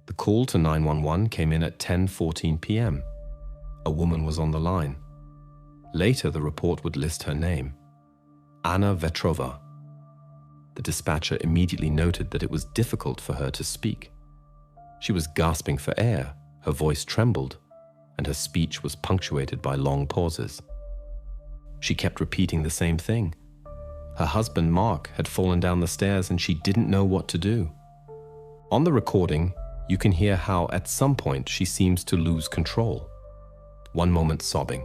The call to 911 came in at 10:14 p.m. A woman was on the line. Later, the report would list her name, Anna Vetrova. The dispatcher immediately noted that it was difficult for her to speak. She was gasping for air, her voice trembled, and her speech was punctuated by long pauses. She kept repeating the same thing. Her husband, Mark, had fallen down the stairs and she didn't know what to do. On the recording, you can hear how at some point she seems to lose control. One moment sobbing,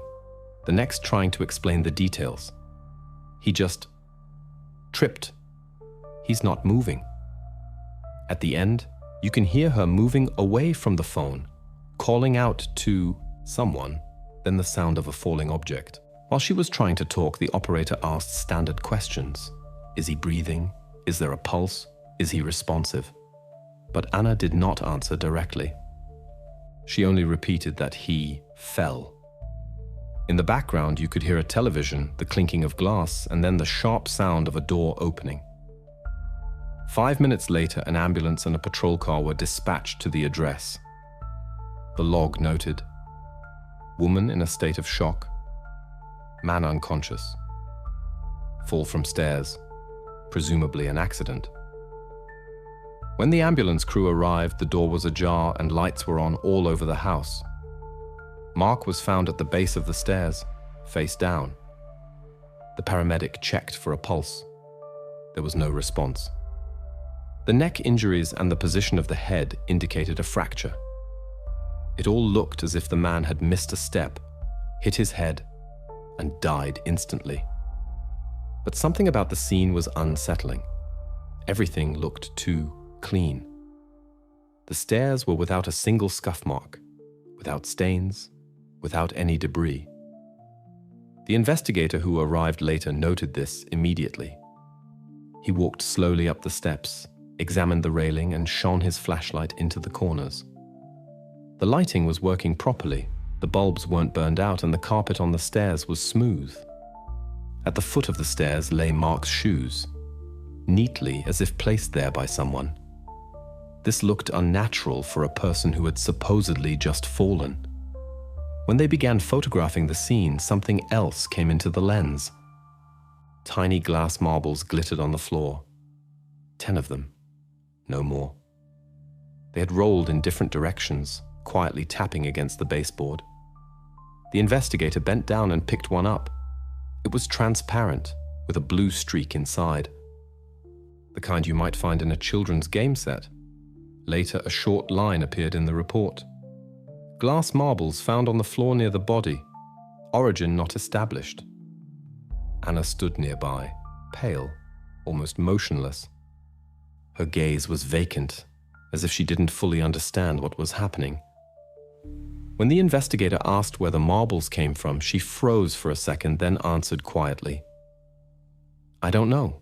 the next trying to explain the details. He just tripped. He's not moving. At the end, you can hear her moving away from the phone, calling out to someone, then the sound of a falling object. While she was trying to talk, the operator asked standard questions. Is he breathing? Is there a pulse? Is he responsive? But Anna did not answer directly. She only repeated that he fell. In the background, you could hear a television, the clinking of glass, and then the sharp sound of a door opening. 5 minutes later, an ambulance and a patrol car were dispatched to the address. The log noted, woman in a state of shock, man unconscious, fall from stairs, presumably an accident. When the ambulance crew arrived, the door was ajar and lights were on all over the house. Mark was found at the base of the stairs, face down. The paramedic checked for a pulse. There was no response. The neck injuries and the position of the head indicated a fracture. It all looked as if the man had missed a step, hit his head, and died instantly. But something about the scene was unsettling. Everything looked too clean. The stairs were without a single scuff mark, without stains, without any debris. The investigator who arrived later noted this immediately. He walked slowly up the steps, examined the railing, and shone his flashlight into the corners. The lighting was working properly, the bulbs weren't burned out, and the carpet on the stairs was smooth. At the foot of the stairs lay Mark's shoes, neatly as if placed there by someone. This looked unnatural for a person who had supposedly just fallen. When they began photographing the scene, something else came into the lens. Tiny glass marbles glittered on the floor. 10 of them, no more. They had rolled in different directions, quietly tapping against the baseboard. The investigator bent down and picked one up. It was transparent, with a blue streak inside. The kind you might find in a children's game set. Later, a short line appeared in the report. Glass marbles found on the floor near the body. Origin not established. Anna stood nearby, pale, almost motionless. Her gaze was vacant, as if she didn't fully understand what was happening. When the investigator asked where the marbles came from, she froze for a second, then answered quietly, "I don't know.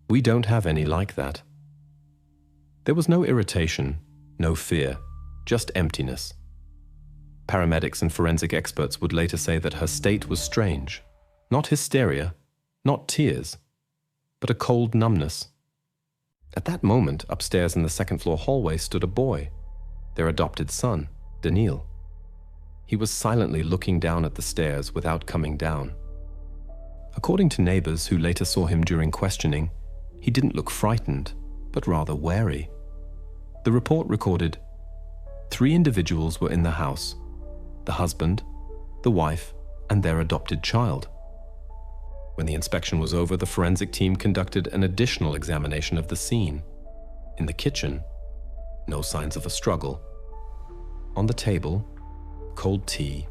We don't have any like that." There was no irritation, no fear, just emptiness. Paramedics and forensic experts would later say that her state was strange. Not hysteria, not tears, but a cold numbness. At that moment, upstairs in the second-floor hallway stood a boy, their adopted son, Daniil. He was silently looking down at the stairs without coming down. According to neighbors who later saw him during questioning, he didn't look frightened, but rather wary. The report recorded 3 individuals were in the house: the husband, the wife, and their adopted child. When the inspection was over, the forensic team conducted an additional examination of the scene. In the kitchen, no signs of a struggle. On the table, cold tea,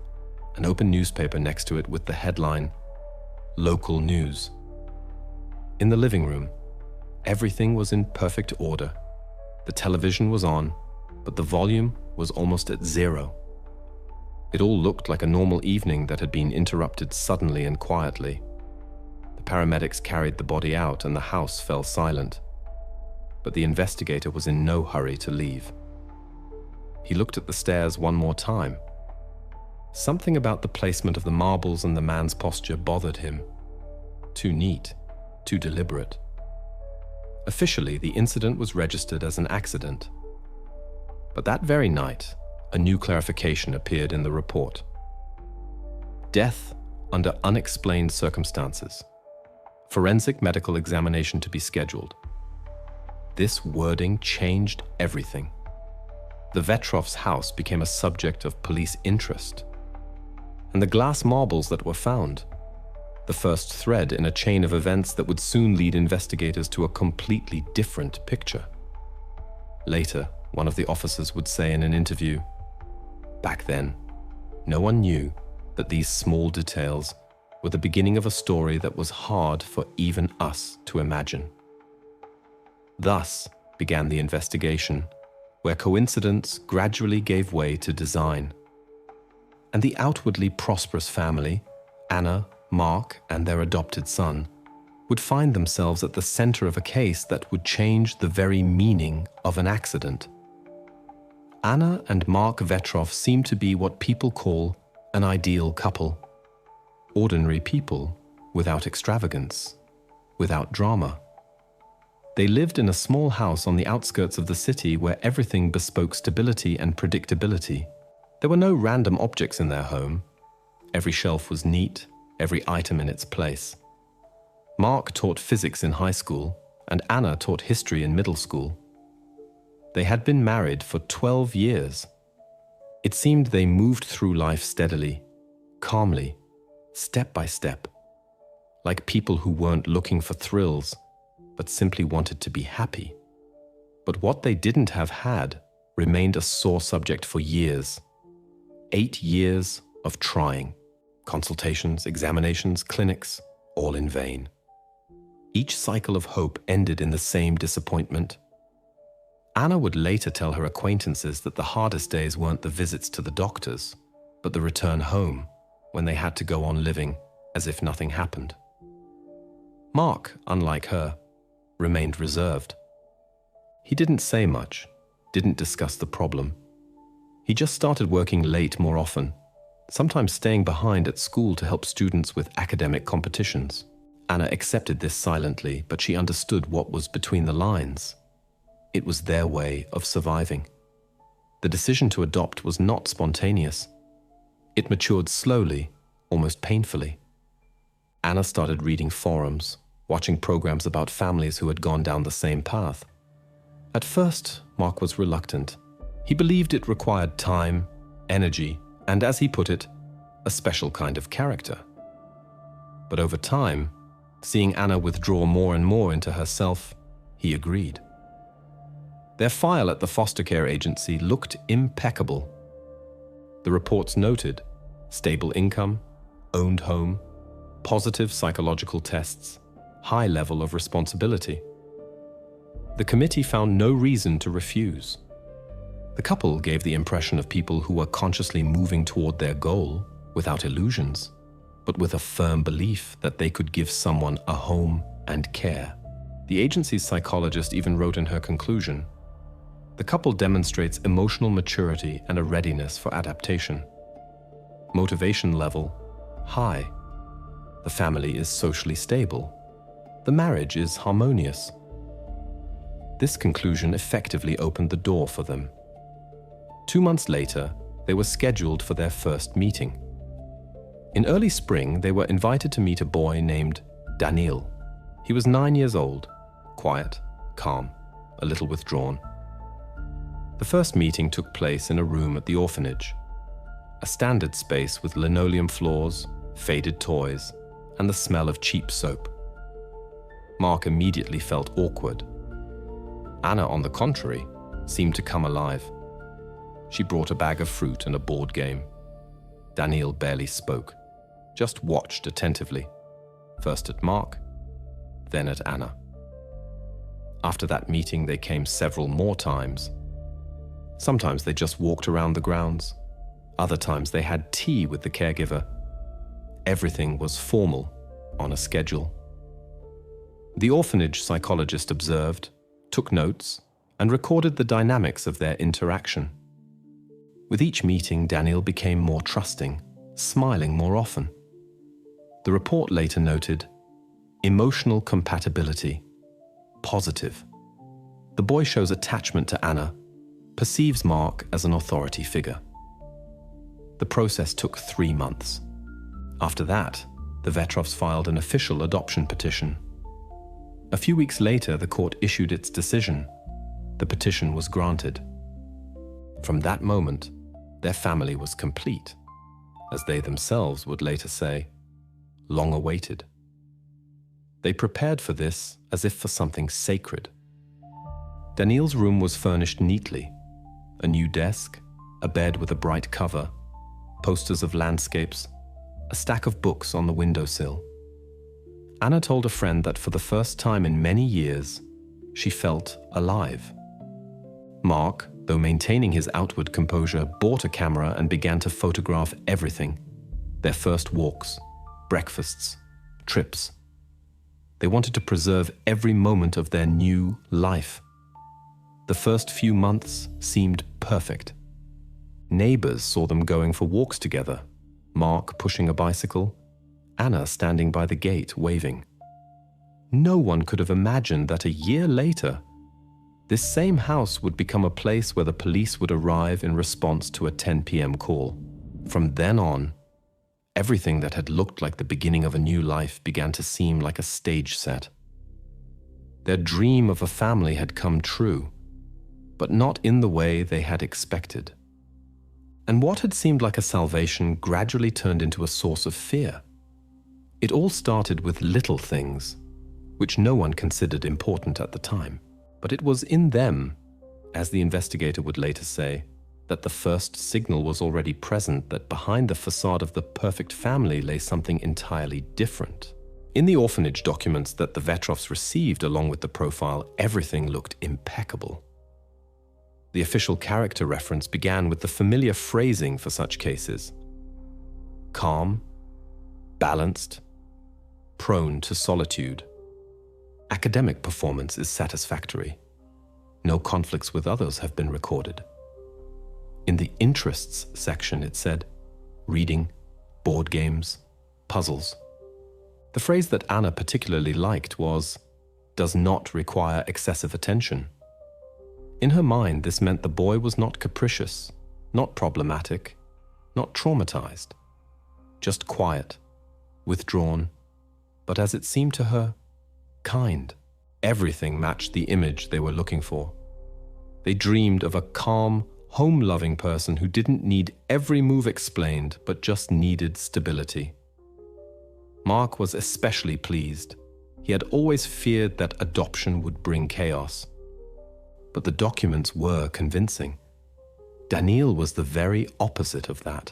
an open newspaper next to it with the headline, "Local News." In the living room, everything was in perfect order. The television was on, but the volume was almost at 0. It all looked like a normal evening that had been interrupted suddenly and quietly. The paramedics carried the body out and the house fell silent. But the investigator was in no hurry to leave. He looked at the stairs one more time. Something about the placement of the marbles and the man's posture bothered him. Too neat, too deliberate. Officially, the incident was registered as an accident. But that very night, a new clarification appeared in the report. Death under unexplained circumstances. Forensic medical examination to be scheduled. This wording changed everything. The Vetrovs' house became a subject of police interest. And the glass marbles that were found, the first thread in a chain of events that would soon lead investigators to a completely different picture. Later, one of the officers would say in an interview, "Back then, no one knew that these small details were the beginning of a story that was hard for even us to imagine." Thus began the investigation, where coincidence gradually gave way to design. And the outwardly prosperous family, Anna, Mark, and their adopted son, would find themselves at the center of a case that would change the very meaning of an accident. Anna and Mark Vetrov seemed to be what people call an ideal couple. Ordinary people without extravagance, without drama. They lived in a small house on the outskirts of the city where everything bespoke stability and predictability. There were no random objects in their home. Every shelf was neat, every item in its place. Mark taught physics in high school, and Anna taught history in middle school. They had been married for 12 years. It seemed they moved through life steadily, calmly, step by step, like people who weren't looking for thrills, but simply wanted to be happy. But what they didn't have had remained a sore subject for years. 8 years of trying. Consultations, examinations, clinics, all in vain. Each cycle of hope ended in the same disappointment. Anna would later tell her acquaintances that the hardest days weren't the visits to the doctors, but the return home, when they had to go on living as if nothing happened. Mark, unlike her, remained reserved. He didn't say much, didn't discuss the problem. He just started working late more often, sometimes staying behind at school to help students with academic competitions. Anna accepted this silently, but she understood what was between the lines. It was their way of surviving. The decision to adopt was not spontaneous. It matured slowly, almost painfully. Anna started reading forums, watching programs about families who had gone down the same path. At first, Mark was reluctant. He believed it required time, energy, and as he put it, a special kind of character. But over time, seeing Anna withdraw more and more into herself, he agreed. Their file at the foster care agency looked impeccable. The reports noted stable income, owned home, positive psychological tests, high level of responsibility. The committee found no reason to refuse. The couple gave the impression of people who were consciously moving toward their goal without illusions, but with a firm belief that they could give someone a home and care. The agency's psychologist even wrote in her conclusion, "The couple demonstrates emotional maturity and a readiness for adaptation. Motivation level, high. The family is socially stable. The marriage is harmonious." This conclusion effectively opened the door for them. 2 months later, they were scheduled for their first meeting. In early spring, they were invited to meet a boy named Daniil. He was 9 years old, quiet, calm, a little withdrawn. The first meeting took place in a room at the orphanage, a standard space with linoleum floors, faded toys, and the smell of cheap soap. Mark immediately felt awkward. Anna, on the contrary, seemed to come alive. She brought a bag of fruit and a board game. Daniil barely spoke, just watched attentively, first at Mark, then at Anna. After that meeting, they came several more times. Sometimes they just walked around the grounds. Other times they had tea with the caregiver. Everything was formal, on a schedule. The orphanage psychologist observed, took notes, and recorded the dynamics of their interaction. With each meeting, Daniil became more trusting, smiling more often. The report later noted, emotional compatibility, positive. The boy shows attachment to Anna, perceives Mark as an authority figure. The process took 3 months. After that, the Vetrovs filed an official adoption petition. A few weeks later, the court issued its decision. The petition was granted. From that moment, their family was complete, as they themselves would later say, long awaited. They prepared for this as if for something sacred. Daniil's room was furnished neatly. A new desk, a bed with a bright cover, posters of landscapes, a stack of books on the windowsill. Anna told a friend that for the first time in many years, she felt alive. Mark, though maintaining his outward composure, bought a camera and began to photograph everything. Their first walks, breakfasts, trips. They wanted to preserve every moment of their new life. The first few months seemed perfect. Neighbors saw them going for walks together, Mark pushing a bicycle, Anna standing by the gate waving. No one could have imagined that a year later, this same house would become a place where the police would arrive in response to a 10 p.m. call. From then on, everything that had looked like the beginning of a new life began to seem like a stage set. Their dream of a family had come true, but not in the way they had expected. And what had seemed like a salvation gradually turned into a source of fear. It all started with little things, which no one considered important at the time. But it was in them, as the investigator would later say, that the first signal was already present that behind the facade of the perfect family lay something entirely different. In the orphanage documents that the Vetrovs received along with the profile, everything looked impeccable. The official character reference began with the familiar phrasing for such cases: calm, balanced, prone to solitude. Academic performance is satisfactory. No conflicts with others have been recorded. In the interests section, it said reading, board games, puzzles. The phrase that Anna particularly liked was, does not require excessive attention. In her mind, this meant the boy was not capricious, not problematic, not traumatized, just quiet, withdrawn, but as it seemed to her, kind. Everything matched the image they were looking for. They dreamed of a calm, home-loving person who didn't need every move explained, but just needed stability. Mark was especially pleased. He had always feared that adoption would bring chaos. But the documents were convincing. Daniil was the very opposite of that.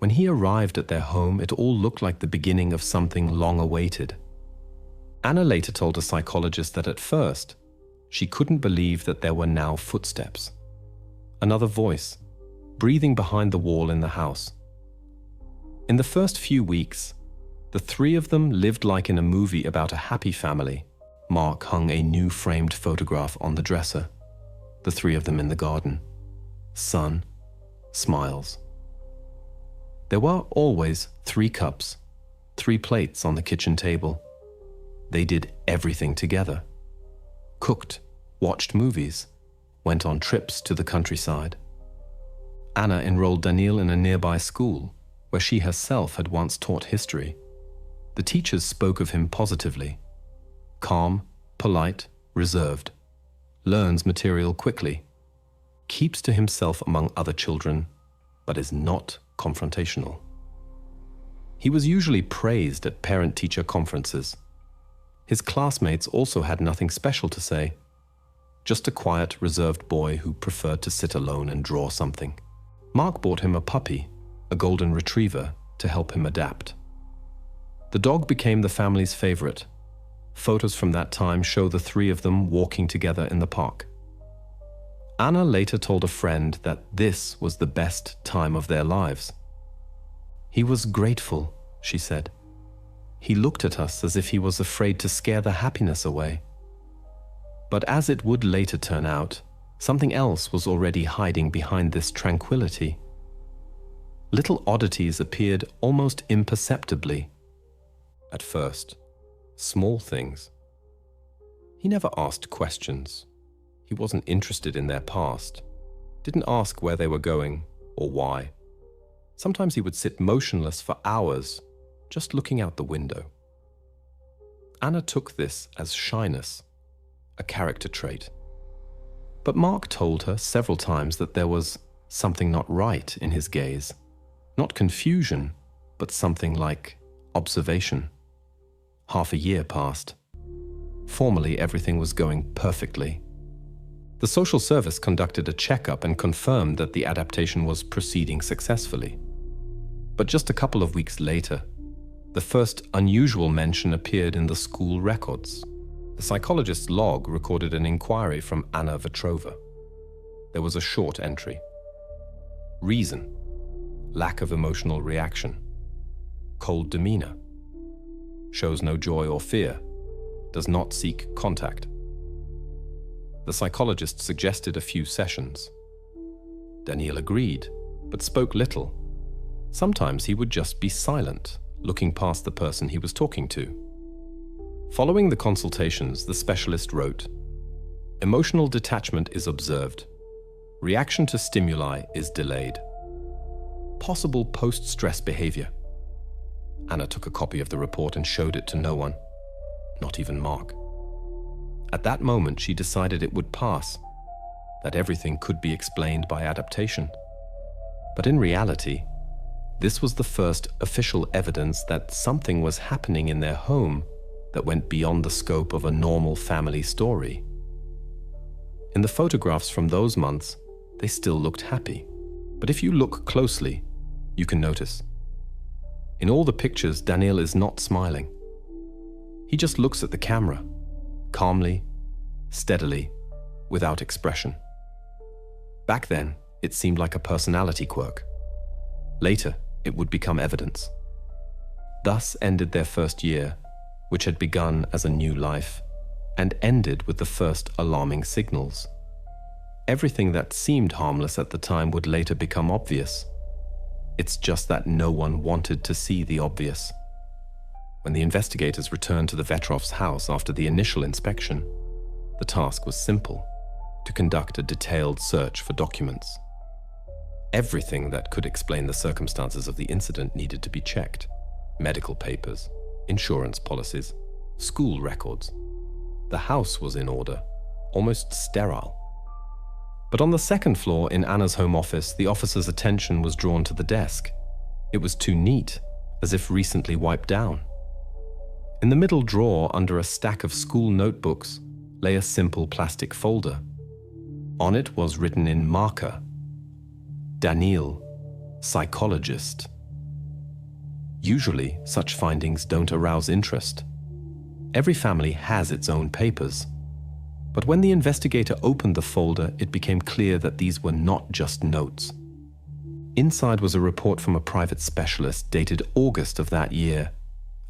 When he arrived at their home, it all looked like the beginning of something long awaited. Anna later told a psychologist that at first, she couldn't believe that there were now footsteps. Another voice, breathing behind the wall in the house. In the first few weeks, the three of them lived like in a movie about a happy family. Mark hung a new framed photograph on the dresser. The three of them in the garden. Sun, smiles. There were always 3 cups, 3 plates on the kitchen table. They did everything together. Cooked, watched movies, went on trips to the countryside. Anna enrolled Daniil in a nearby school, where she herself had once taught history. The teachers spoke of him positively. Calm, polite, reserved. Learns material quickly. Keeps to himself among other children, but is not confrontational. He was usually praised at parent-teacher conferences. His classmates also had nothing special to say. Just a quiet, reserved boy who preferred to sit alone and draw something. Mark bought him a puppy, a golden retriever, to help him adapt. The dog became the family's favorite. Photos from that time show the 3 of them walking together in the park. Anna later told a friend that this was the best time of their lives. He was grateful, she said. He looked at us as if he was afraid to scare the happiness away. But as it would later turn out, something else was already hiding behind this tranquility. Little oddities appeared almost imperceptibly. At first, small things. He never asked questions. He wasn't interested in their past, didn't ask where they were going or why. Sometimes he would sit motionless for hours, just looking out the window. Anna took this as shyness, a character trait. But Mark told her several times that there was something not right in his gaze. Not confusion, but something like observation. Half a year passed. Formally, everything was going perfectly. The social service conducted a checkup and confirmed that the adaptation was proceeding successfully. But just a couple of weeks later, the first unusual mention appeared in the school records. The psychologist's log recorded an inquiry from Anna Vetrova. There was a short entry. Reason: lack of emotional reaction. Cold demeanor. Shows no joy or fear. Does not seek contact. The psychologist suggested a few sessions. Daniil agreed, but spoke little. Sometimes he would just be silent, looking past the person he was talking to. Following the consultations, the specialist wrote, "Emotional detachment is observed. Reaction to stimuli is delayed. Possible post-stress behavior." Anna took a copy of the report and showed it to no one, not even Mark. At that moment, she decided it would pass, that everything could be explained by adaptation. But in reality, this was the first official evidence that something was happening in their home that went beyond the scope of a normal family story. In the photographs from those months, they still looked happy. But if you look closely, you can notice. In all the pictures, Daniil is not smiling. He just looks at the camera, calmly, steadily, without expression. Back then, it seemed like a personality quirk. Later, it would become evidence. Thus ended their first year, which had begun as a new life, and ended with the first alarming signals. Everything that seemed harmless at the time would later become obvious. It's just that no one wanted to see the obvious. When the investigators returned to the Vetrovs' house after the initial inspection, the task was simple: to conduct a detailed search for documents. Everything that could explain the circumstances of the incident needed to be checked. Medical papers, insurance policies, school records. The house was in order, almost sterile. But on the second floor in Anna's home office, the officer's attention was drawn to the desk. It was too neat, as if recently wiped down. In the middle drawer, under a stack of school notebooks, lay a simple plastic folder. On it was written in marker, "Daniil, psychologist." Usually, such findings don't arouse interest. Every family has its own papers. But when the investigator opened the folder, it became clear that these were not just notes. Inside was a report from a private specialist dated August of that year,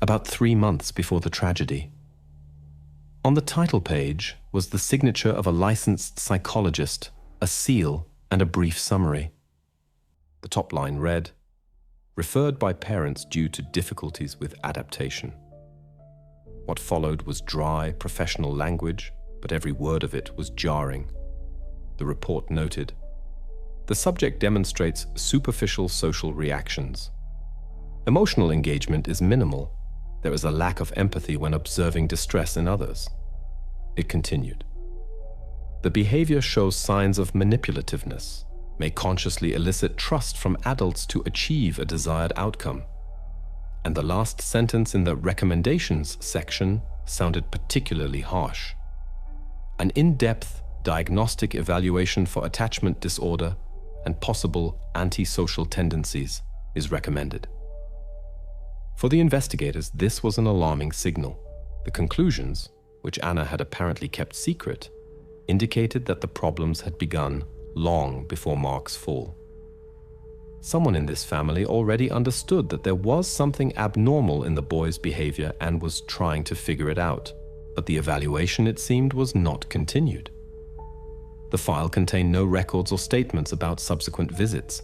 about 3 months before the tragedy. On the title page was the signature of a licensed psychologist, a seal, and a brief summary. The top line read, "Referred by parents due to difficulties with adaptation." What followed was dry, professional language, but every word of it was jarring. The report noted, "The subject demonstrates superficial social reactions. Emotional engagement is minimal. There is a lack of empathy when observing distress in others." It continued, "The behavior shows signs of manipulativeness, may consciously elicit trust from adults to achieve a desired outcome." And the last sentence in the recommendations section sounded particularly harsh. "An in-depth diagnostic evaluation for attachment disorder and possible antisocial tendencies is recommended." For the investigators, this was an alarming signal. The conclusions, which Anna had apparently kept secret, indicated that the problems had begun long before Mark's fall. Someone in this family already understood that there was something abnormal in the boy's behavior and was trying to figure it out. But the evaluation, it seemed, was not continued. The file contained no records or statements about subsequent visits.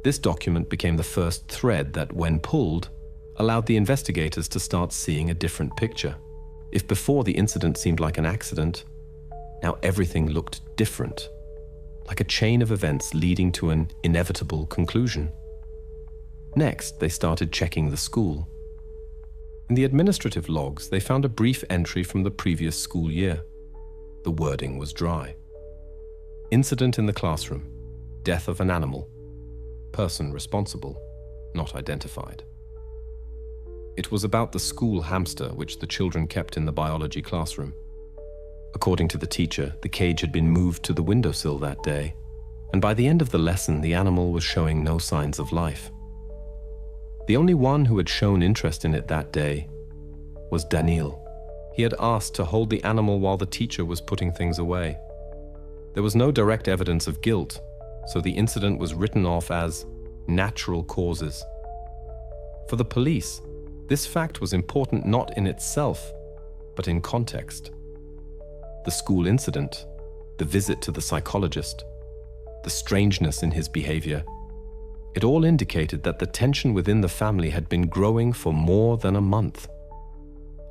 This document became the first thread that, when pulled, allowed the investigators to start seeing a different picture. If before the incident seemed like an accident, Now everything looked different, like a chain of events leading to an inevitable conclusion. Next, they started checking the school. In the administrative logs, they found a brief entry from the previous school year. The wording was dry. Incident in the classroom. Death of an animal. Person responsible. Not identified. It was about the school hamster which the children kept in the biology classroom. According to the teacher, the cage had been moved to the windowsill that day, and by the end of the lesson, the animal was showing no signs of life. The only one who had shown interest in it that day was Daniil. He had asked to hold the animal while the teacher was putting things away. There was no direct evidence of guilt, so the incident was written off as natural causes. For the police, this fact was important not in itself, but in context. The school incident, the visit to the psychologist, the strangeness in his behavior, it all indicated that the tension within the family had been growing for more than a month.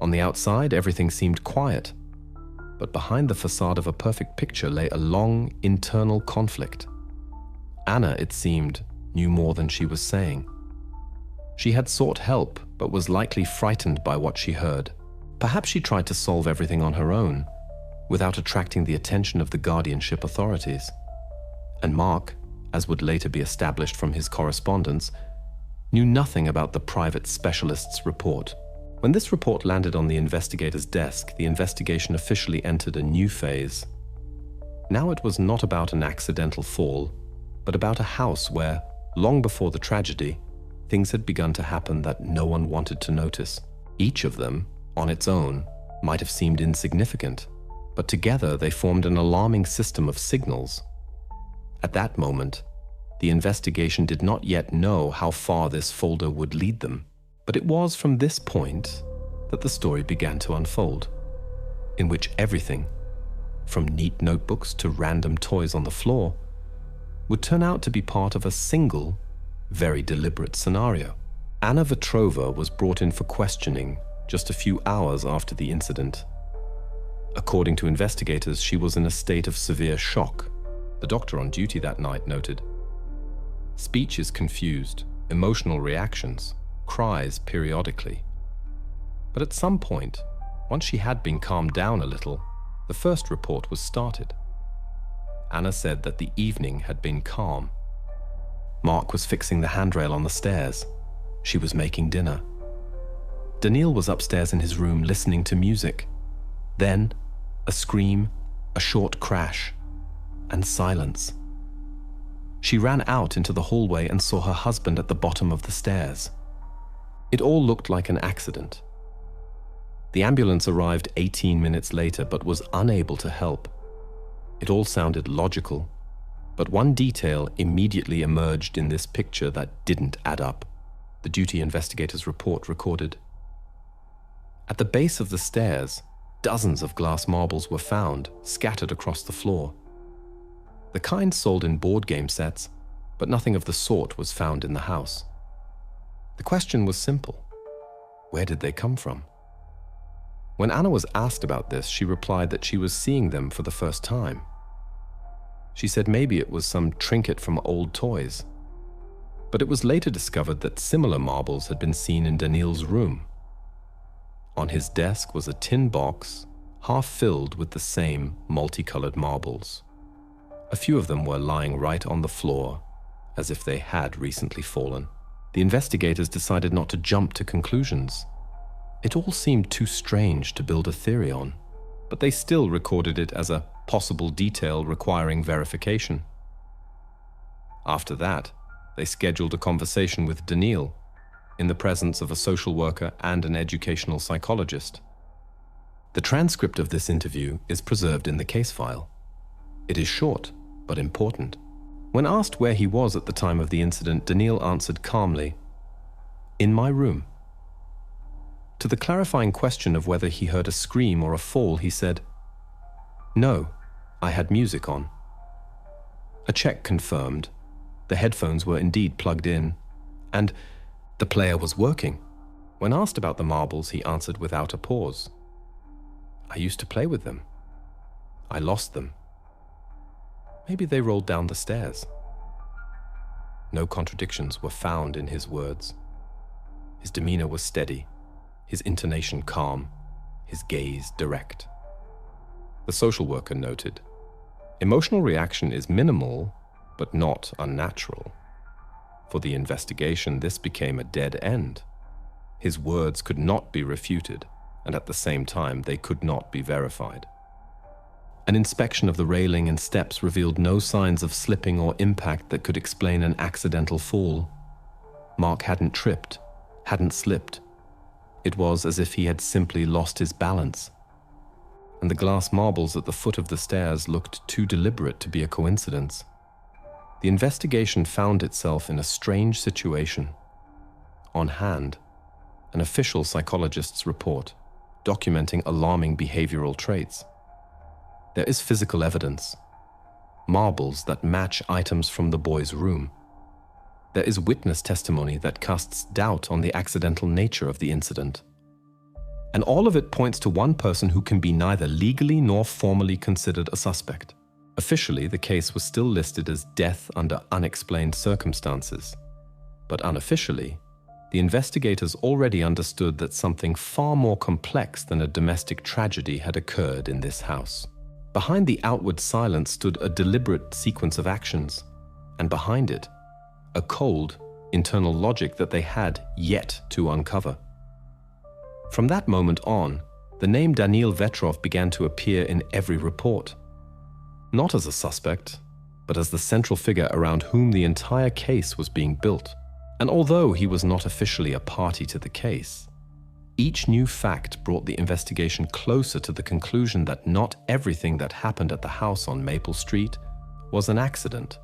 On the outside, everything seemed quiet, but behind the facade of a perfect picture lay a long internal conflict. Anna, it seemed, knew more than she was saying. She had sought help, but was likely frightened by what she heard. Perhaps she tried to solve everything on her own, without attracting the attention of the guardianship authorities. And Mark, as would later be established from his correspondence, knew nothing about the private specialist's report. When this report landed on the investigator's desk, the investigation officially entered a new phase. Now it was not about an accidental fall, but about a house where, long before the tragedy, things had begun to happen that no one wanted to notice. Each of them, on its own, might have seemed insignificant, but together they formed an alarming system of signals. At that moment, the investigation did not yet know how far this folder would lead them, but it was from this point that the story began to unfold, in which everything, from neat notebooks to random toys on the floor, would turn out to be part of a single, very deliberate scenario. Anna Vetrova was brought in for questioning just a few hours after the incident. According to investigators, she was in a state of severe shock. The doctor on duty that night noted, "Speech is confused, emotional reactions, cries periodically." But at some point, once she had been calmed down a little, the first report was started. Anna said that the evening had been calm. Mark was fixing the handrail on the stairs. She was making dinner. Daniil was upstairs in his room listening to music. Then, a scream, a short crash, and silence. She ran out into the hallway and saw her husband at the bottom of the stairs. It all looked like an accident. The ambulance arrived 18 minutes later but was unable to help. It all sounded logical, but one detail immediately emerged in this picture that didn't add up. The duty investigator's report recorded, "At the base of the stairs, dozens of glass marbles were found, scattered across the floor. The kind sold in board game sets, but nothing of the sort was found in the house." The question was simple. Where did they come from? When Anna was asked about this, she replied that she was seeing them for the first time. She said maybe it was some trinket from old toys. But it was later discovered that similar marbles had been seen in Daniil's room. On his desk was a tin box, half filled with the same multicolored marbles. A few of them were lying right on the floor, as if they had recently fallen. The investigators decided not to jump to conclusions. It all seemed too strange to build a theory on, but they still recorded it as a possible detail requiring verification. After that, they scheduled a conversation with Daniil in the presence of a social worker and an educational psychologist. The transcript of this interview is preserved in the case file. It is short, but important. When asked where he was at the time of the incident, Daniil answered calmly, "In my room." To the clarifying question of whether he heard a scream or a fall, he said, "No, I had music on." A check confirmed the headphones were indeed plugged in, and the player was working. When asked about the marbles, he answered without a pause, "I used to play with them. I lost them. Maybe they rolled down the stairs. No contradictions were found in his words. His demeanor was steady, his intonation calm, his gaze direct. The social worker noted, emotional reaction is minimal, but not unnatural. For the investigation, this became a dead end. His words could not be refuted, and at the same time, they could not be verified. An inspection of the railing and steps revealed no signs of slipping or impact that could explain an accidental fall. Mark hadn't tripped, hadn't slipped. It was as if he had simply lost his balance. And the glass marbles at the foot of the stairs looked too deliberate to be a coincidence. The investigation found itself in a strange situation. On hand, an official psychologist's report documenting alarming behavioral traits. There is physical evidence, marbles that match items from the boy's room. There is witness testimony that casts doubt on the accidental nature of the incident. And all of it points to one person who can be neither legally nor formally considered a suspect. Officially, the case was still listed as death under unexplained circumstances. But unofficially, the investigators already understood that something far more complex than a domestic tragedy had occurred in this house. Behind the outward silence stood a deliberate sequence of actions, and behind it, a cold, internal logic that they had yet to uncover. From that moment on, the name Daniil Vetrov began to appear in every report. Not as a suspect, but as the central figure around whom the entire case was being built. And although he was not officially a party to the case, each new fact brought the investigation closer to the conclusion that not everything that happened at the house on Maple Street was an accident.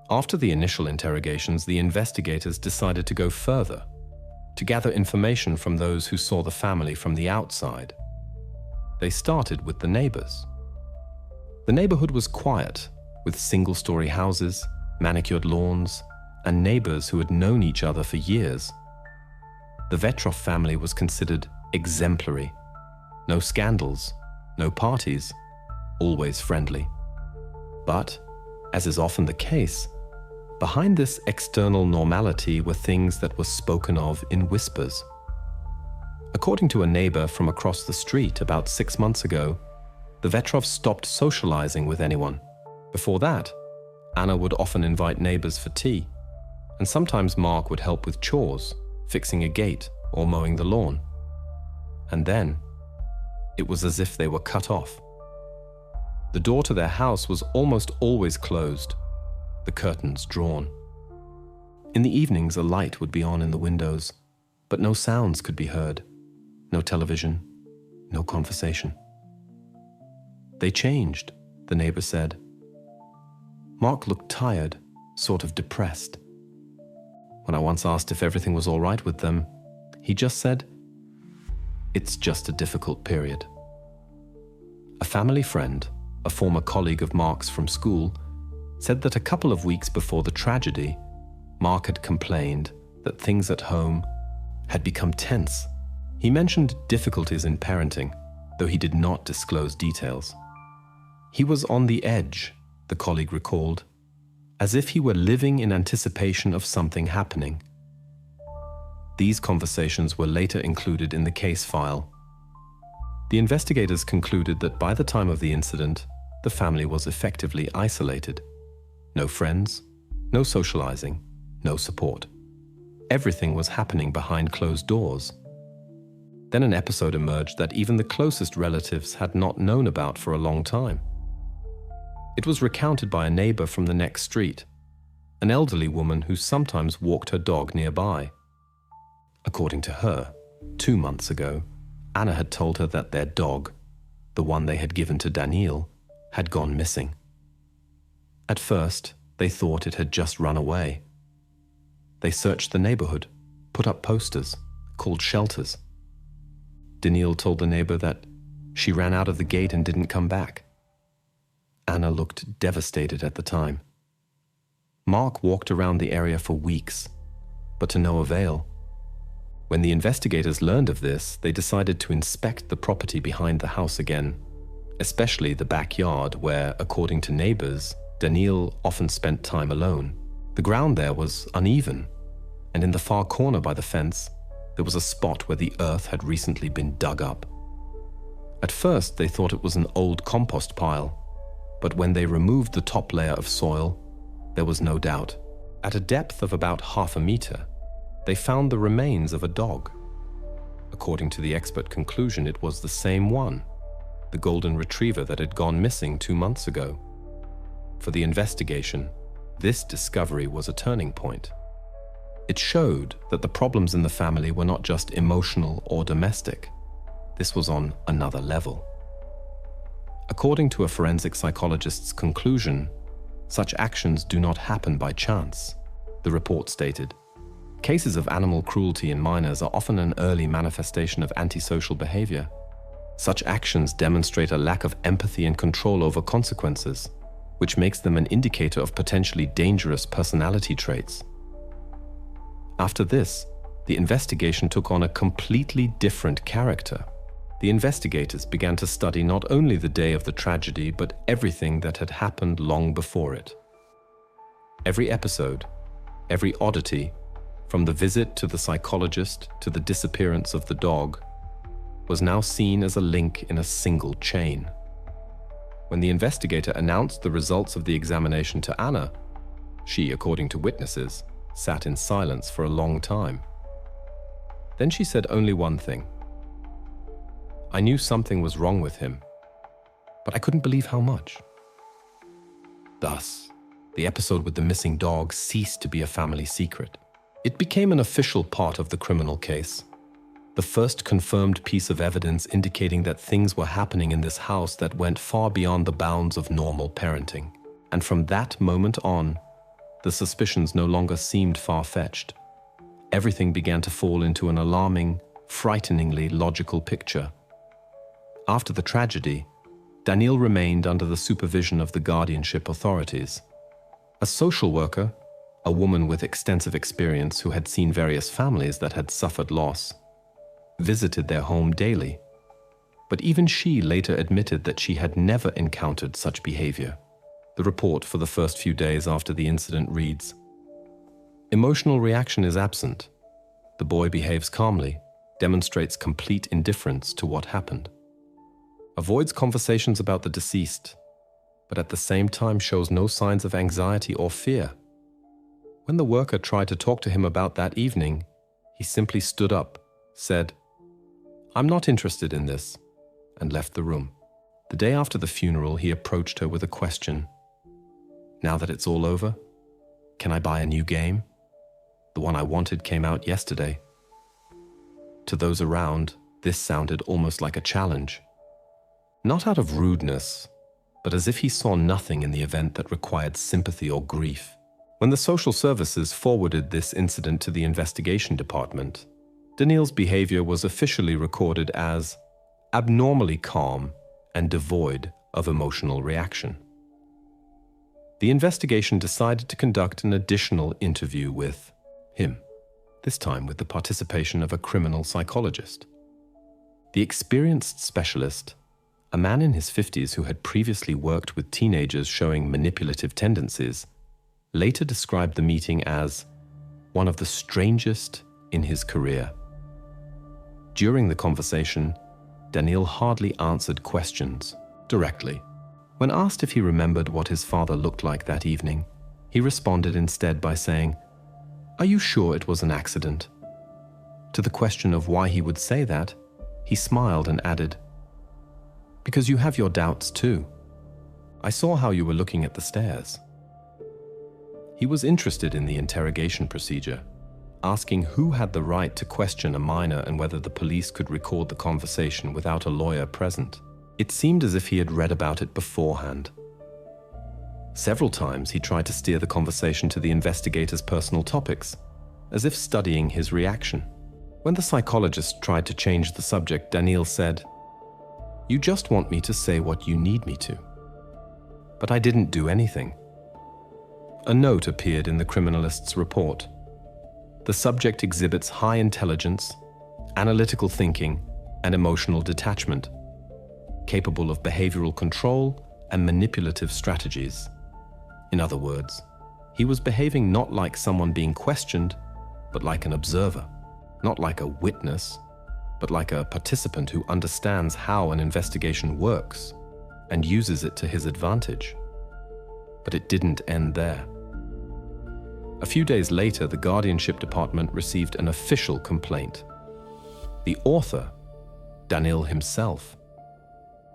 After the initial interrogations, the investigators decided to go further, to gather information from those who saw the family from the outside. They started with the neighbors. The neighborhood was quiet, with single-story houses, manicured lawns, and neighbors who had known each other for years. The Vetrov family was considered exemplary. No scandals, no parties, always friendly. But, as is often the case, behind this external normality were things that were spoken of in whispers. According to a neighbor from across the street about 6 months ago, the Vetrovs stopped socializing with anyone. Before that, Anna would often invite neighbors for tea, and sometimes Mark would help with chores, fixing a gate or mowing the lawn. And then, it was as if they were cut off. The door to their house was almost always closed, the curtains drawn. In the evenings, a light would be on in the windows, but no sounds could be heard, no television, no conversation. They changed, the neighbor said. Mark looked tired, sort of depressed. When I once asked if everything was all right with them, he just said, "It's just a difficult period." A family friend, a former colleague of Mark's from school, said that a couple of weeks before the tragedy, Mark had complained that things at home had become tense. He mentioned difficulties in parenting, though he did not disclose details. He was on the edge, the colleague recalled, as if he were living in anticipation of something happening. These conversations were later included in the case file. The investigators concluded that by the time of the incident, the family was effectively isolated. No friends, no socializing, no support. Everything was happening behind closed doors. Then an episode emerged that even the closest relatives had not known about for a long time. It was recounted by a neighbor from the next street, an elderly woman who sometimes walked her dog nearby. According to her, 2 months ago, Anna had told her that their dog, the one they had given to Daniil, had gone missing. At first, they thought it had just run away. They searched the neighborhood, put up posters, called shelters. Daniil told the neighbor that she ran out of the gate and didn't come back. Anna looked devastated at the time. Mark walked around the area for weeks, but to no avail. When the investigators learned of this, they decided to inspect the property behind the house again, especially the backyard where, according to neighbors, Daniil often spent time alone. The ground there was uneven, and in the far corner by the fence, there was a spot where the earth had recently been dug up. At first, they thought it was an old compost pile, but when they removed the top layer of soil, there was no doubt. At a depth of about half a meter, they found the remains of a dog. According to the expert conclusion, it was the same one, the golden retriever that had gone missing 2 months ago. For the investigation, this discovery was a turning point. It showed that the problems in the family were not just emotional or domestic. This was on another level. According to a forensic psychologist's conclusion, such actions do not happen by chance. The report stated, cases of animal cruelty in minors are often an early manifestation of antisocial behavior. Such actions demonstrate a lack of empathy and control over consequences, which makes them an indicator of potentially dangerous personality traits. After this, the investigation took on a completely different character. The investigators began to study not only the day of the tragedy, but everything that had happened long before it. Every episode, every oddity, from the visit to the psychologist to the disappearance of the dog, was now seen as a link in a single chain. When the investigator announced the results of the examination to Anna, she, according to witnesses, sat in silence for a long time. Then she said only one thing. I knew something was wrong with him, but I couldn't believe how much. Thus, the episode with the missing dog ceased to be a family secret. It became an official part of the criminal case, the first confirmed piece of evidence indicating that things were happening in this house that went far beyond the bounds of normal parenting. And from that moment on, the suspicions no longer seemed far-fetched. Everything began to fall into an alarming, frighteningly logical picture. After the tragedy, Daniil remained under the supervision of the guardianship authorities. A social worker, a woman with extensive experience who had seen various families that had suffered loss, visited their home daily. But even she later admitted that she had never encountered such behavior. The report for the first few days after the incident reads, emotional reaction is absent. The boy behaves calmly, demonstrates complete indifference to what happened. Avoids conversations about the deceased, but at the same time shows no signs of anxiety or fear. When the worker tried to talk to him about that evening, he simply stood up, said, I'm not interested in this, and left the room. The day after the funeral, he approached her with a question. Now that it's all over, can I buy a new game? The one I wanted came out yesterday. To those around, this sounded almost like a challenge. Not out of rudeness, but as if he saw nothing in the event that required sympathy or grief. When the social services forwarded this incident to the investigation department, Daniil's behavior was officially recorded as abnormally calm and devoid of emotional reaction. The investigation decided to conduct an additional interview with him, this time with the participation of a criminal psychologist. The experienced specialist, a man in his 50s who had previously worked with teenagers showing manipulative tendencies, later described the meeting as one of the strangest in his career. During the conversation, Daniil hardly answered questions directly. When asked if he remembered what his father looked like that evening, he responded instead by saying, "Are you sure it was an accident?" To the question of why he would say that, he smiled and added, "Because you have your doubts too. I saw how you were looking at the stairs." He was interested in the interrogation procedure, asking who had the right to question a minor and whether the police could record the conversation without a lawyer present. It seemed as if he had read about it beforehand. Several times he tried to steer the conversation to the investigator's personal topics, as if studying his reaction. When the psychologist tried to change the subject, Daniil said, "You just want me to say what you need me to. But I didn't do anything." A note appeared in the criminalist's report. The subject exhibits high intelligence, analytical thinking, and emotional detachment. capable of behavioral control and manipulative strategies. In other words, he was behaving not like someone being questioned, but like an observer, not like a witness, but like a participant who understands how an investigation works and uses it to his advantage. But it didn't end there. A few days later, the guardianship department received an official complaint. The author, Danil himself.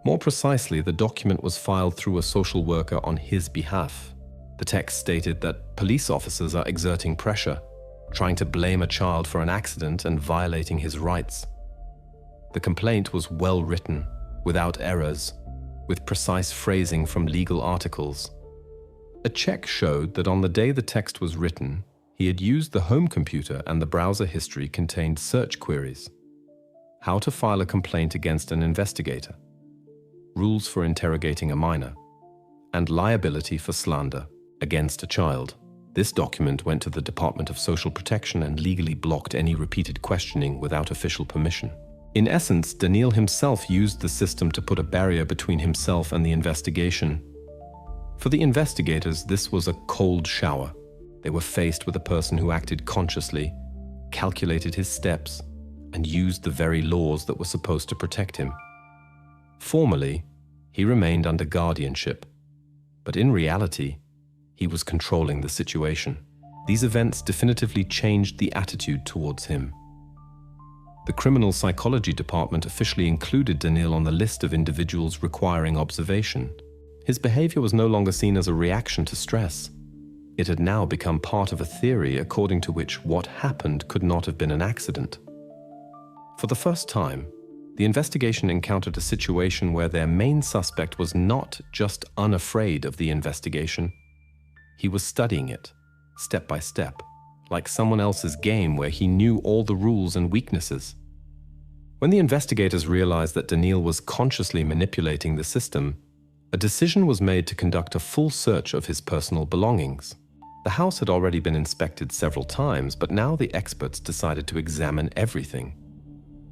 More precisely, the document was filed through a social worker on his behalf. The text stated that police officers are exerting pressure, trying to blame a child for an accident and violating his rights. The complaint was well written, without errors, with precise phrasing from legal articles. A check showed that on the day the text was written, he had used the home computer and the browser history contained search queries. How to file a complaint against an investigator, rules for interrogating a minor, and liability for slander against a child. This document went to the Department of Social Protection and legally blocked any repeated questioning without official permission. In essence, Danil himself used the system to put a barrier between himself and the investigation. For the investigators, this was a cold shower. They were faced with a person who acted consciously, calculated his steps, and used the very laws that were supposed to protect him. Formally, he remained under guardianship, but in reality, he was controlling the situation. These events definitively changed the attitude towards him. The criminal psychology department officially included Danil on the list of individuals requiring observation. His behavior was no longer seen as a reaction to stress. It had now become part of a theory according to which what happened could not have been an accident. For the first time, the investigation encountered a situation where their main suspect was not just unafraid of the investigation. He was studying it, step by step, like someone else's game where he knew all the rules and weaknesses. When the investigators realized that Danil was consciously manipulating the system, a decision was made to conduct a full search of his personal belongings. The house had already been inspected several times, but now the experts decided to examine everything,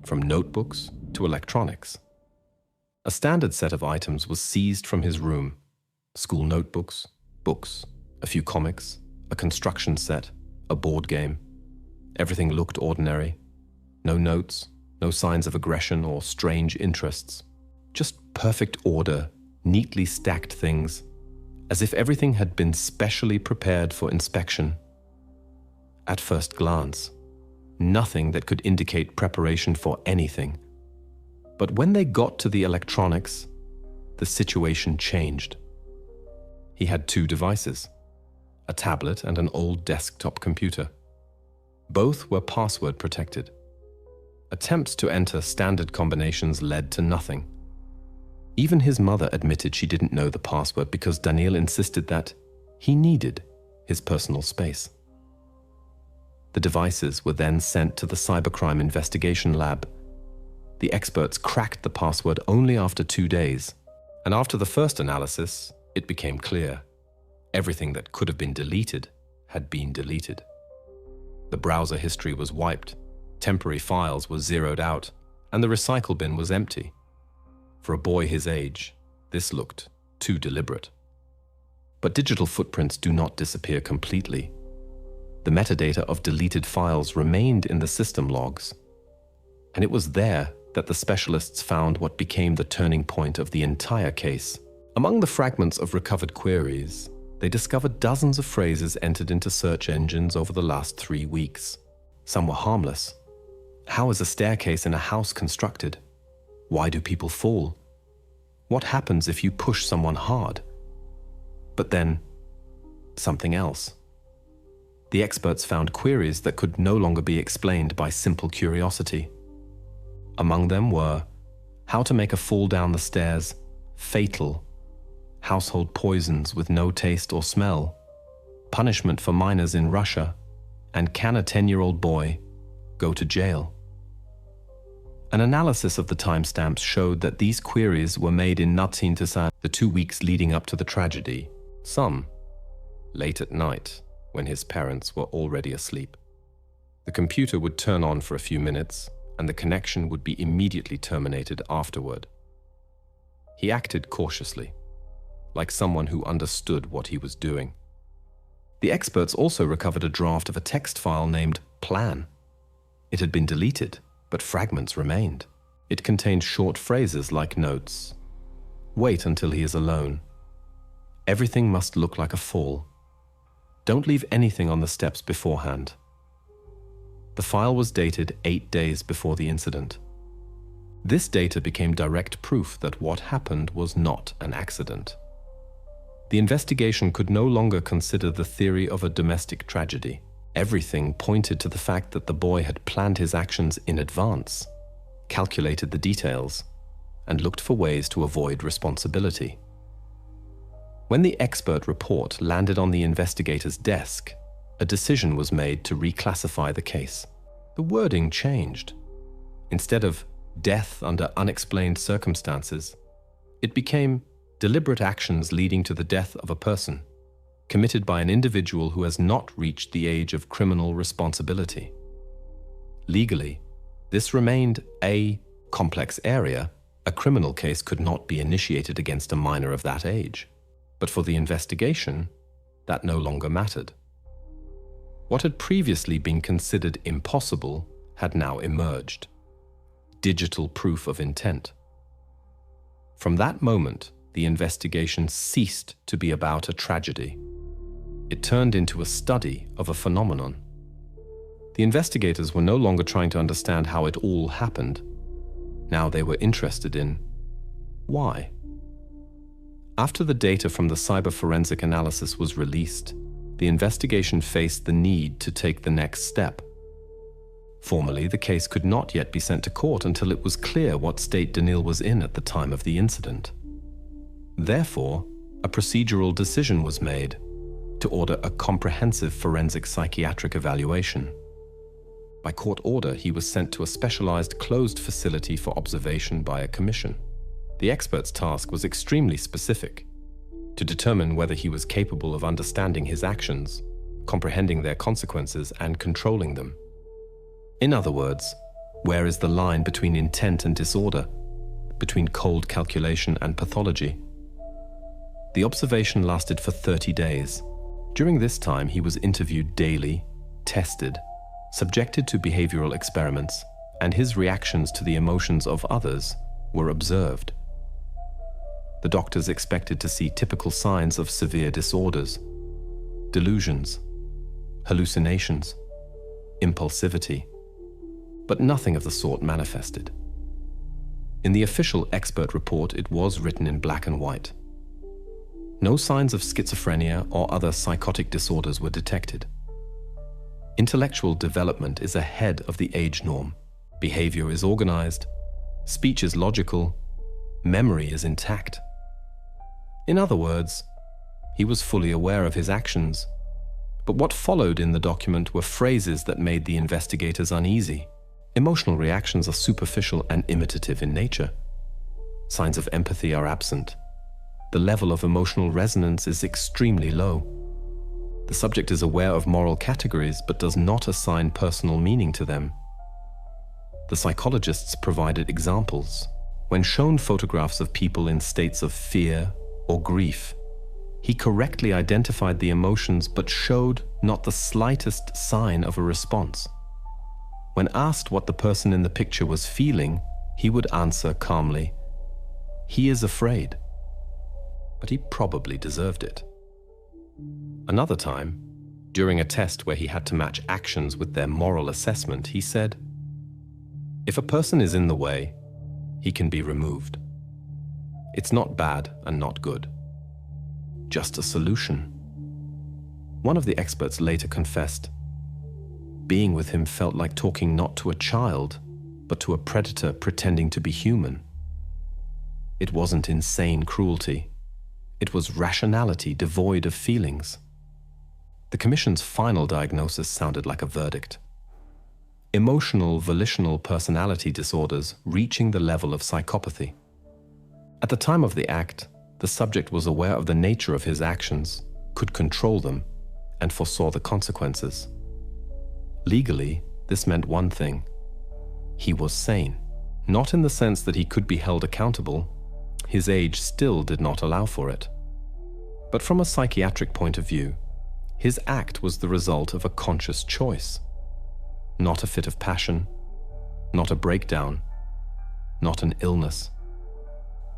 from notebooks to electronics. A standard set of items was seized from his room: school notebooks, books, a few comics, a construction set, a board game. Everything looked ordinary. No notes, no signs of aggression or strange interests. Just perfect order, neatly stacked things, as if everything had been specially prepared for inspection. At first glance, nothing that could indicate preparation for anything. But when they got to the electronics, the situation changed. He had two devices, a tablet and an old desktop computer. Both were password protected. Attempts to enter standard combinations led to nothing. Even his mother admitted she didn't know the password because Danil insisted that he needed his personal space. The devices were then sent to the cybercrime investigation lab. The experts cracked the password only after 2 days, and after the first analysis, it became clear. Everything that could have been deleted had been deleted. The browser history was wiped, temporary files were zeroed out, and the recycle bin was empty. For a boy his age, this looked too deliberate. But digital footprints do not disappear completely. The metadata of deleted files remained in the system logs, and it was there that the specialists found what became the turning point of the entire case. Among the fragments of recovered queries, they discovered dozens of phrases entered into search engines over the last 3 weeks. Some were harmless. How is a staircase in a house constructed? Why do people fall? What happens if you push someone hard? But then, something else. The experts found queries that could no longer be explained by simple curiosity. Among them were how to make a fall down the stairs fatal, household poisons with no taste or smell, punishment for minors in Russia, and can a 10-year-old boy go to jail? An analysis of the timestamps showed that these queries were made in Natsintasan the 2 weeks leading up to the tragedy, some late at night when his parents were already asleep. The computer would turn on for a few minutes, and the connection would be immediately terminated afterward. He acted cautiously, like someone who understood what he was doing. The experts also recovered a draft of a text file named Plan. It had been deleted, but fragments remained. It contained short phrases like notes. Wait until he is alone. Everything must look like a fall. Don't leave anything on the steps beforehand. The file was dated 8 days before the incident. This data became direct proof that what happened was not an accident. The investigation could no longer consider the theory of a domestic tragedy. Everything pointed to the fact that the boy had planned his actions in advance, calculated the details, and looked for ways to avoid responsibility. When the expert report landed on the investigator's desk, a decision was made to reclassify the case. The wording changed. Instead of death under unexplained circumstances, it became deliberate actions leading to the death of a person, committed by an individual who has not reached the age of criminal responsibility. Legally, this remained a complex area. A criminal case could not be initiated against a minor of that age. But for the investigation, that no longer mattered. What had previously been considered impossible had now emerged. Digital proof of intent. From that moment, the investigation ceased to be about a tragedy. It turned into a study of a phenomenon. The investigators were no longer trying to understand how it all happened. Now they were interested in why. After the data from the cyber forensic analysis was released, the investigation faced the need to take the next step. Formally, the case could not yet be sent to court until it was clear what state Daniil was in at the time of the incident. Therefore, a procedural decision was made to order a comprehensive forensic psychiatric evaluation. By court order, he was sent to a specialized closed facility for observation by a commission. The expert's task was extremely specific: to determine whether he was capable of understanding his actions, comprehending their consequences, and controlling them. In other words, where is the line between intent and disorder, between cold calculation and pathology? The observation lasted for 30 days. During this time, he was interviewed daily, tested, subjected to behavioral experiments, and his reactions to the emotions of others were observed. The doctors expected to see typical signs of severe disorders: delusions, hallucinations, impulsivity. But nothing of the sort manifested. In the official expert report, it was written in black and white. No signs of schizophrenia or other psychotic disorders were detected. Intellectual development is ahead of the age norm. Behavior is organized, speech is logical, memory is intact. In other words, he was fully aware of his actions. But what followed in the document were phrases that made the investigators uneasy. Emotional reactions are superficial and imitative in nature. Signs of empathy are absent. The level of emotional resonance is extremely low. The subject is aware of moral categories but does not assign personal meaning to them. The psychologists provided examples. When shown photographs of people in states of fear or grief, he correctly identified the emotions but showed not the slightest sign of a response. When asked what the person in the picture was feeling, he would answer calmly, "He is afraid." But he probably deserved it. Another time, during a test where he had to match actions with their moral assessment, he said, "If a person is in the way, he can be removed. It's not bad and not good. Just a solution." One of the experts later confessed, being with him felt like talking not to a child, but to a predator pretending to be human. It wasn't insane cruelty. It was rationality devoid of feelings. The commission's final diagnosis sounded like a verdict: emotional volitional personality disorders reaching the level of psychopathy. At the time of the act, the subject was aware of the nature of his actions, could control them, and foresaw the consequences. Legally, this meant one thing: he was sane. Not in the sense that he could be held accountable, His age still did not allow for it. But from a psychiatric point of view, his act was the result of a conscious choice. Not a fit of passion, not a breakdown, not an illness.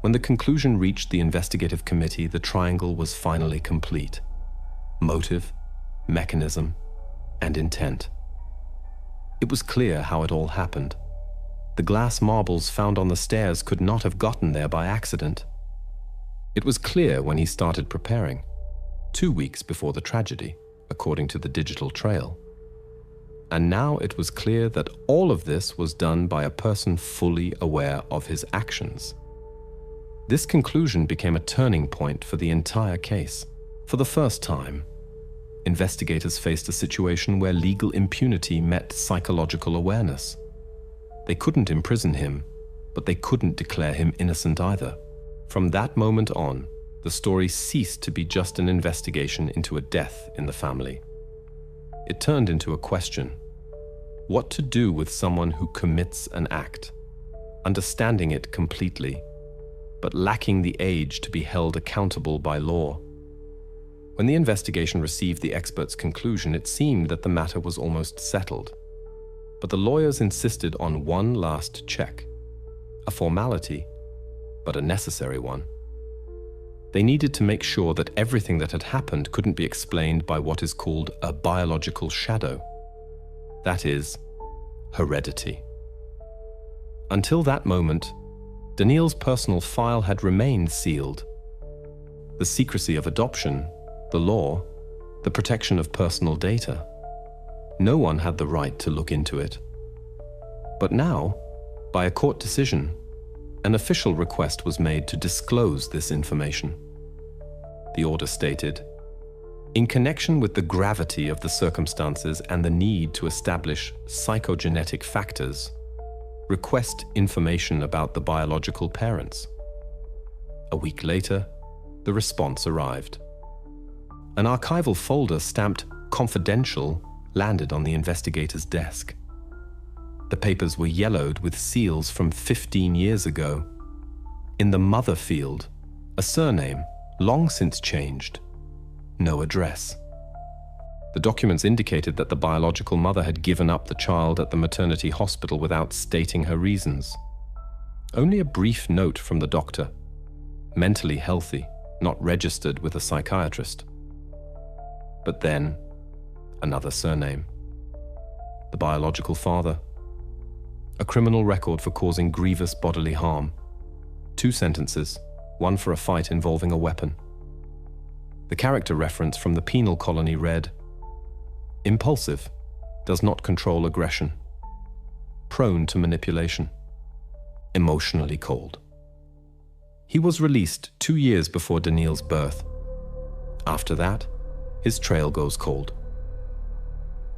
When the conclusion reached the investigative committee, the triangle was finally complete. Motive, mechanism, and intent. It was clear how it all happened. The glass marbles found on the stairs could not have gotten there by accident. It was clear when he started preparing, 2 weeks before the tragedy, according to the digital trail. And now it was clear that all of this was done by a person fully aware of his actions. This conclusion became a turning point for the entire case. For the first time, investigators faced a situation where legal impunity met psychological awareness. They couldn't imprison him, but they couldn't declare him innocent either. From that moment on, the story ceased to be just an investigation into a death in the family. It turned into a question: what to do with someone who commits an act, understanding it completely, but lacking the age to be held accountable by law. When the investigation received the expert's conclusion, it seemed that the matter was almost settled. But the lawyers insisted on one last check, a formality, but a necessary one. They needed to make sure that everything that had happened couldn't be explained by what is called a biological shadow. That is, heredity. Until that moment, Daniil's personal file had remained sealed. The secrecy of adoption, the law, the protection of personal data. No one had the right to look into it. But now, by a court decision, an official request was made to disclose this information. The order stated, "In connection with the gravity of the circumstances and the need to establish psychogenetic factors, request information about the biological parents." A week later, the response arrived. An archival folder stamped "confidential" landed on the investigator's desk. The papers were yellowed with seals from 15 years ago. In the mother field, a surname, long since changed, no address. The documents indicated that the biological mother had given up the child at the maternity hospital without stating her reasons. Only a brief note from the doctor, mentally healthy, not registered with a psychiatrist. But then, another surname. The biological father. A criminal record for causing grievous bodily harm. 2 sentences, one for a fight involving a weapon. The character reference from the penal colony read, "Impulsive, does not control aggression. Prone to manipulation. Emotionally cold." He was released 2 years before Daniil's birth. After that, his trail goes cold.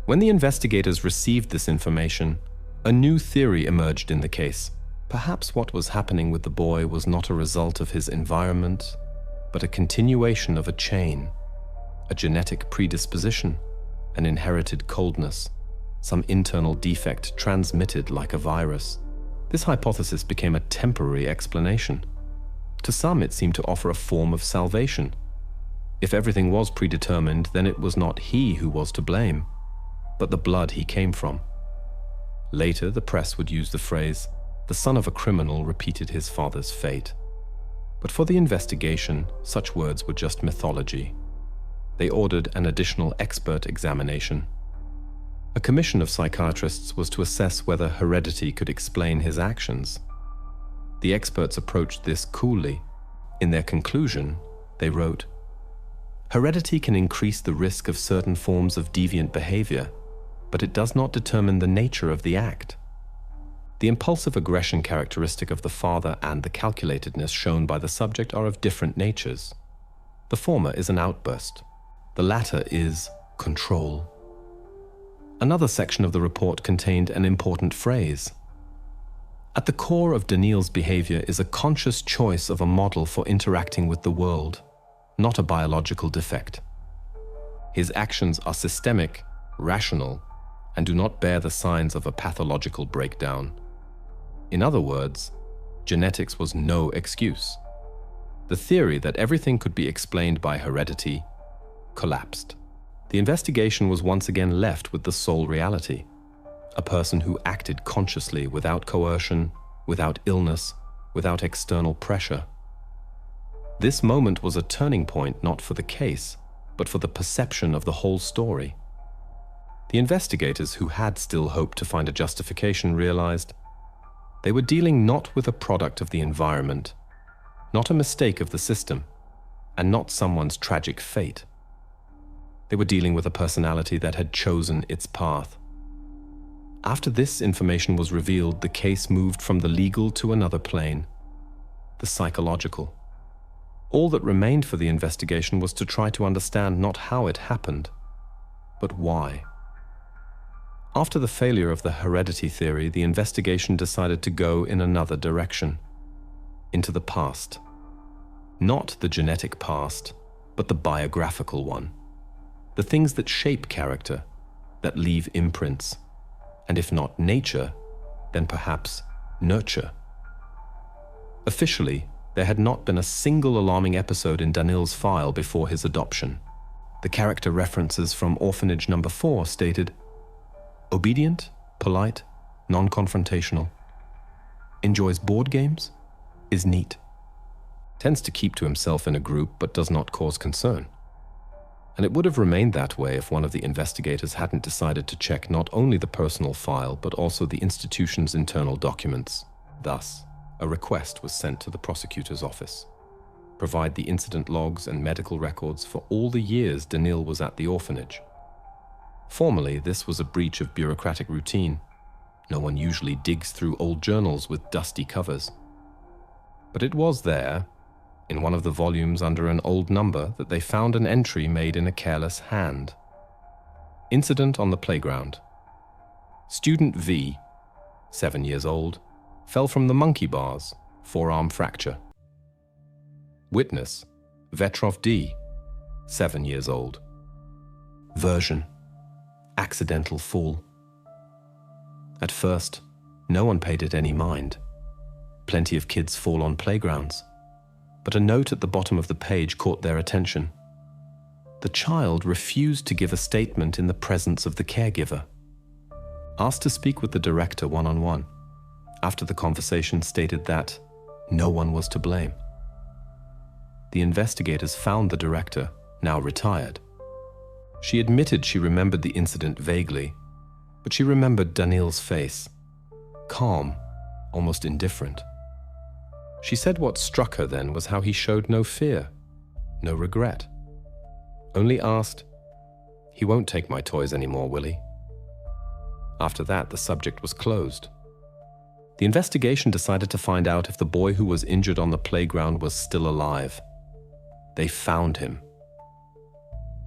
When the investigators received this information, a new theory emerged in the case. Perhaps what was happening with the boy was not a result of his environment, but a continuation of a chain, a genetic predisposition, an inherited coldness, some internal defect transmitted like a virus. This hypothesis became a temporary explanation. To some, it seemed to offer a form of salvation. If everything was predetermined, then it was not he who was to blame, but the blood he came from. Later, the press would use the phrase, "The son of a criminal repeated his father's fate." But for the investigation, such words were just mythology. They ordered an additional expert examination. A commission of psychiatrists was to assess whether heredity could explain his actions. The experts approached this coolly. In their conclusion, they wrote, "Heredity can increase the risk of certain forms of deviant behavior, but it does not determine the nature of the act. The impulsive aggression characteristic of the father and the calculatedness shown by the subject are of different natures. The former is an outburst. The latter is control." Another section of the report contained an important phrase. "At the core of Daniil's behavior is a conscious choice of a model for interacting with the world, not a biological defect. His actions are systemic, rational, and do not bear the signs of a pathological breakdown. In other words, genetics was no excuse. The theory that everything could be explained by heredity collapsed. The investigation was once again left with the sole reality: a person who acted consciously without coercion, without illness, without external pressure. This moment was a turning point not for the case, but for the perception of the whole story. The investigators, who had still hoped to find a justification, realized they were dealing not with a product of the environment, not a mistake of the system, and not someone's tragic fate. They were dealing with a personality that had chosen its path. After this information was revealed, the case moved from the legal to another plane, the psychological. All that remained for the investigation was to try to understand not how it happened, but why. After the failure of the heredity theory, the investigation decided to go in another direction, into the past. Not the genetic past, but the biographical one. The things that shape character, that leave imprints, and if not nature, then perhaps nurture. Officially, there had not been a single alarming episode in Danil's file before his adoption. The character references from orphanage number 4 stated, obedient, polite, non-confrontational, enjoys board games, is neat, tends to keep to himself in a group but does not cause concern. And it would have remained that way if one of the investigators hadn't decided to check not only the personal file but also the institution's internal documents. Thus, a request was sent to the prosecutor's office. Provide the incident logs and medical records for all the years Danil was at the orphanage. Formally, this was a breach of bureaucratic routine. No one usually digs through old journals with dusty covers. But it was there, in one of the volumes under an old number, that they found an entry made in a careless hand. Incident on the playground. Student V, 7 years old, fell from the monkey bars, forearm fracture. Witness, Vetrov D, 7 years old. Version, accidental fall. At first, no one paid it any mind. Plenty of kids fall on playgrounds. But a note at the bottom of the page caught their attention. The child refused to give a statement in the presence of the caregiver. Asked to speak with the director one-on-one. After the conversation, stated that no one was to blame. The investigators found the director, now retired. She admitted she remembered the incident vaguely, but she remembered Danil's face, calm, almost indifferent. She said what struck her then was how he showed no fear, no regret. Only asked, "He won't take my toys anymore, will he?" After that, the subject was closed. The investigation decided to find out if the boy who was injured on the playground was still alive. They found him.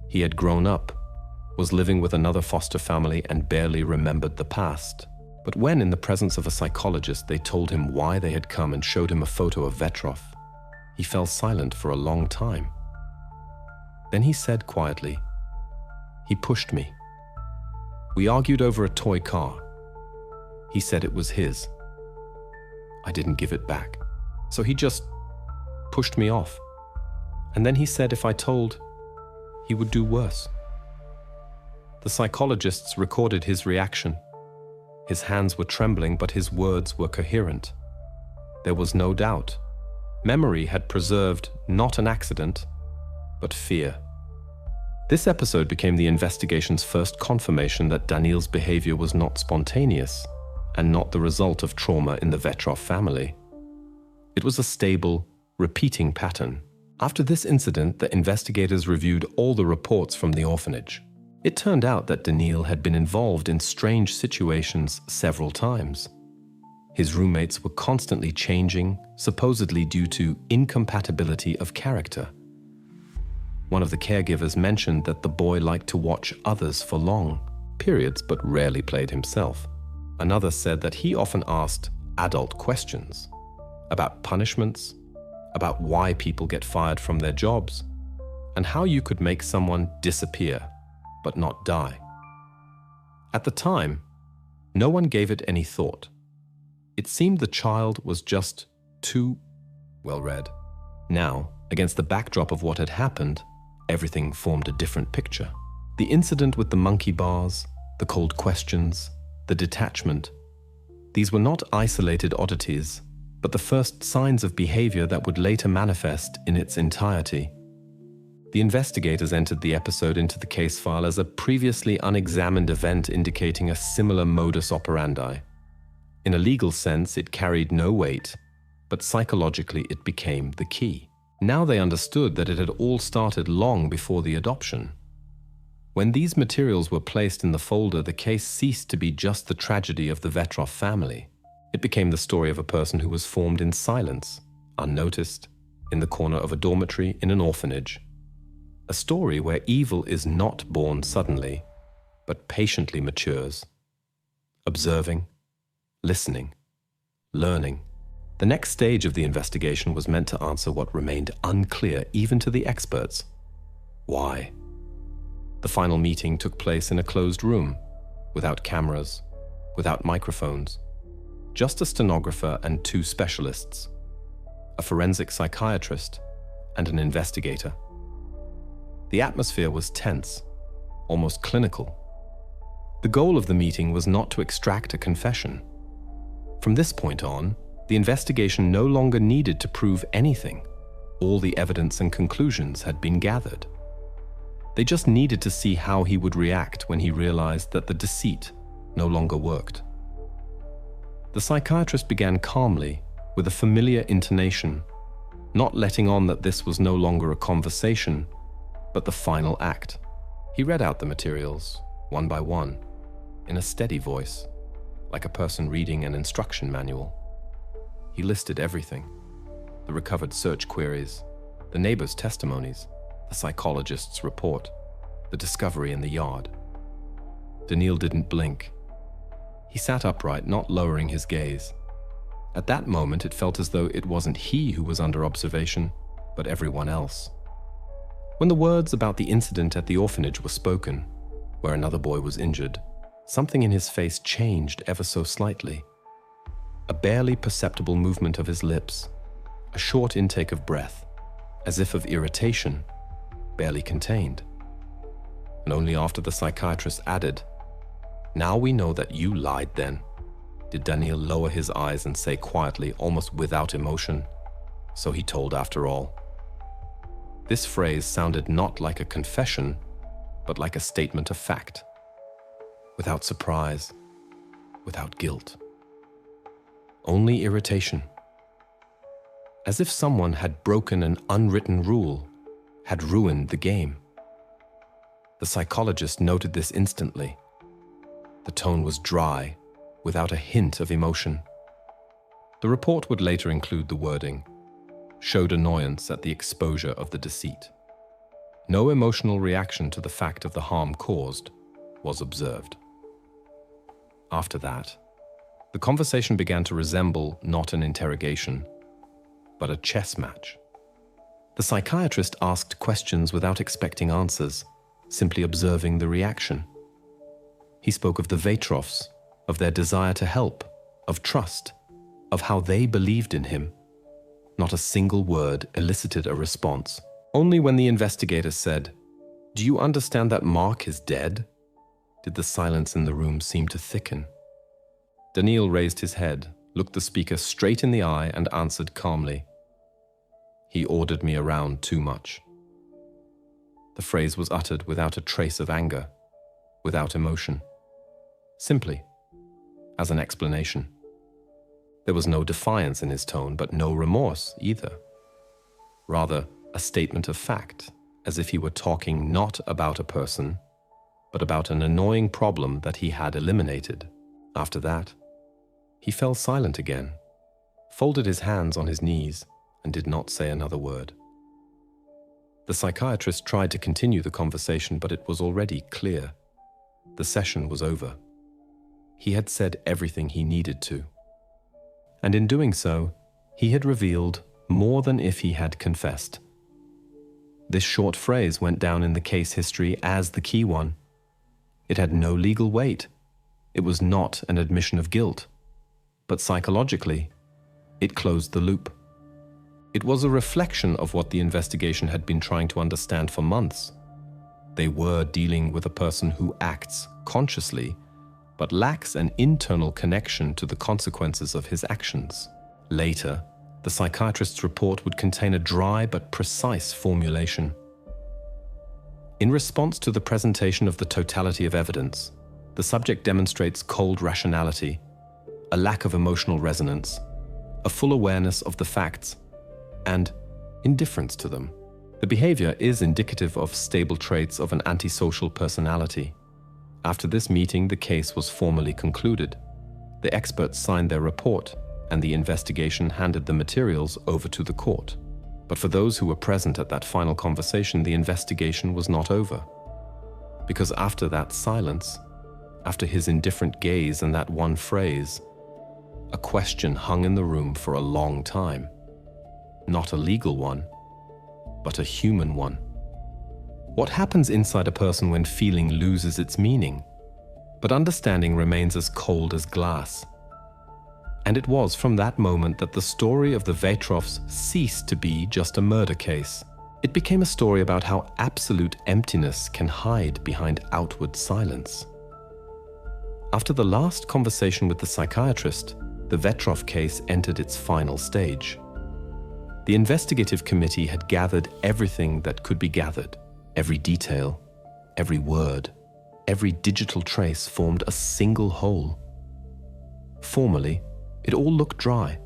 He had grown up, was living with another foster family, and barely remembered the past. But when, in the presence of a psychologist, they told him why they had come and showed him a photo of Vetrov, he fell silent for a long time. Then he said quietly, "He pushed me. We argued over a toy car. He said it was his. I didn't give it back, so he just pushed me off. And then he said if I told, he would do worse." The psychologists recorded his reaction. His hands were trembling, but his words were coherent. There was no doubt. Memory had preserved not an accident, but fear. This episode became the investigation's first confirmation that Danil's behavior was not spontaneous and not the result of trauma in the Vetrov family. It was a stable, repeating pattern. After this incident, the investigators reviewed all the reports from the orphanage. It turned out that Danil had been involved in strange situations several times. His roommates were constantly changing, supposedly due to incompatibility of character. One of the caregivers mentioned that the boy liked to watch others for long periods, but rarely played himself. Another said that he often asked adult questions about punishments, about why people get fired from their jobs, and how you could make someone disappear but not die. At the time, no one gave it any thought. It seemed the child was just too well read, Now, against the backdrop of what had happened, everything formed a different picture. The incident with the monkey bars, the cold questions, the detachment, these were not isolated oddities, but the first signs of behavior that would later manifest in its entirety. The investigators entered the episode into the case file as a previously unexamined event indicating a similar modus operandi. In a legal sense, it carried no weight, but psychologically it became the key. Now they understood that it had all started long before the adoption. When these materials were placed in the folder, the case ceased to be just the tragedy of the Vetrov family. It became the story of a person who was formed in silence, unnoticed, in the corner of a dormitory in an orphanage. A story where evil is not born suddenly, but patiently matures. Observing, listening, learning. The next stage of the investigation was meant to answer what remained unclear even to the experts. Why? The final meeting took place in a closed room, without cameras, without microphones. Just a stenographer and two specialists, a forensic psychiatrist and an investigator. The atmosphere was tense, almost clinical. The goal of the meeting was not to extract a confession. From this point on, the investigation no longer needed to prove anything. All the evidence and conclusions had been gathered. They just needed to see how he would react when he realized that the deceit no longer worked. The psychiatrist began calmly, with a familiar intonation, not letting on that this was no longer a conversation, but the final act. He read out the materials, one by one, in a steady voice, like a person reading an instruction manual. He listed everything: the recovered search queries, the neighbors' testimonies, the psychologist's report, the discovery in the yard. Daniil didn't blink. He sat upright, not lowering his gaze. At that moment, it felt as though it wasn't he who was under observation, but everyone else. When the words about the incident at the orphanage were spoken, where another boy was injured, something in his face changed ever so slightly. A barely perceptible movement of his lips, a short intake of breath, as if of irritation, barely contained. And only after the psychiatrist added, "Now we know that you lied then," did Daniil lower his eyes and say quietly, almost without emotion, "So he told after all." This phrase sounded not like a confession, but like a statement of fact. Without surprise, without guilt. Only irritation. As if someone had broken an unwritten rule, had ruined the game. The psychologist noted this instantly. The tone was dry, without a hint of emotion. The report would later include the wording, "Showed annoyance at the exposure of the deceit." No emotional reaction to the fact of the harm caused was observed. After that, the conversation began to resemble not an interrogation, but a chess match. The psychiatrist asked questions without expecting answers, simply observing the reaction. He spoke of the Vetrovs, of their desire to help, of trust, of how they believed in him. Not a single word elicited a response. Only when the investigator said, "Do you understand that Mark is dead?" did the silence in the room seem to thicken. Daniil raised his head, looked the speaker straight in the eye, and answered calmly, "He ordered me around too much." The phrase was uttered without a trace of anger, without emotion. Simply, as an explanation. There was no defiance in his tone, but no remorse either. Rather, a statement of fact, as if he were talking not about a person, but about an annoying problem that he had eliminated. After that, he fell silent again, folded his hands on his knees, and did not say another word. The psychiatrist tried to continue the conversation, but it was already clear. The session was over. He had said everything he needed to. And in doing so, he had revealed more than if he had confessed. This short phrase went down in the case history as the key one. It had no legal weight. It was not an admission of guilt. But psychologically, it closed the loop. It was a reflection of what the investigation had been trying to understand for months. They were dealing with a person who acts consciously, but lacks an internal connection to the consequences of his actions. Later, the psychiatrist's report would contain a dry but precise formulation. In response to the presentation of the totality of evidence, the subject demonstrates cold rationality, a lack of emotional resonance, a full awareness of the facts, and indifference to them. The behavior is indicative of stable traits of an antisocial personality. After this meeting, the case was formally concluded. The experts signed their report, and the investigation handed the materials over to the court. But for those who were present at that final conversation, the investigation was not over. Because after that silence, after his indifferent gaze and that one phrase, a question hung in the room for a long time. Not a legal one, but a human one. What happens inside a person when feeling loses its meaning, but understanding remains as cold as glass? And it was from that moment that the story of the Vetrovs ceased to be just a murder case. It became a story about how absolute emptiness can hide behind outward silence. After the last conversation with the psychiatrist, the Vetrov case entered its final stage. The investigative committee had gathered everything that could be gathered. Every detail, every word, every digital trace formed a single whole. Formally, it all looked dry.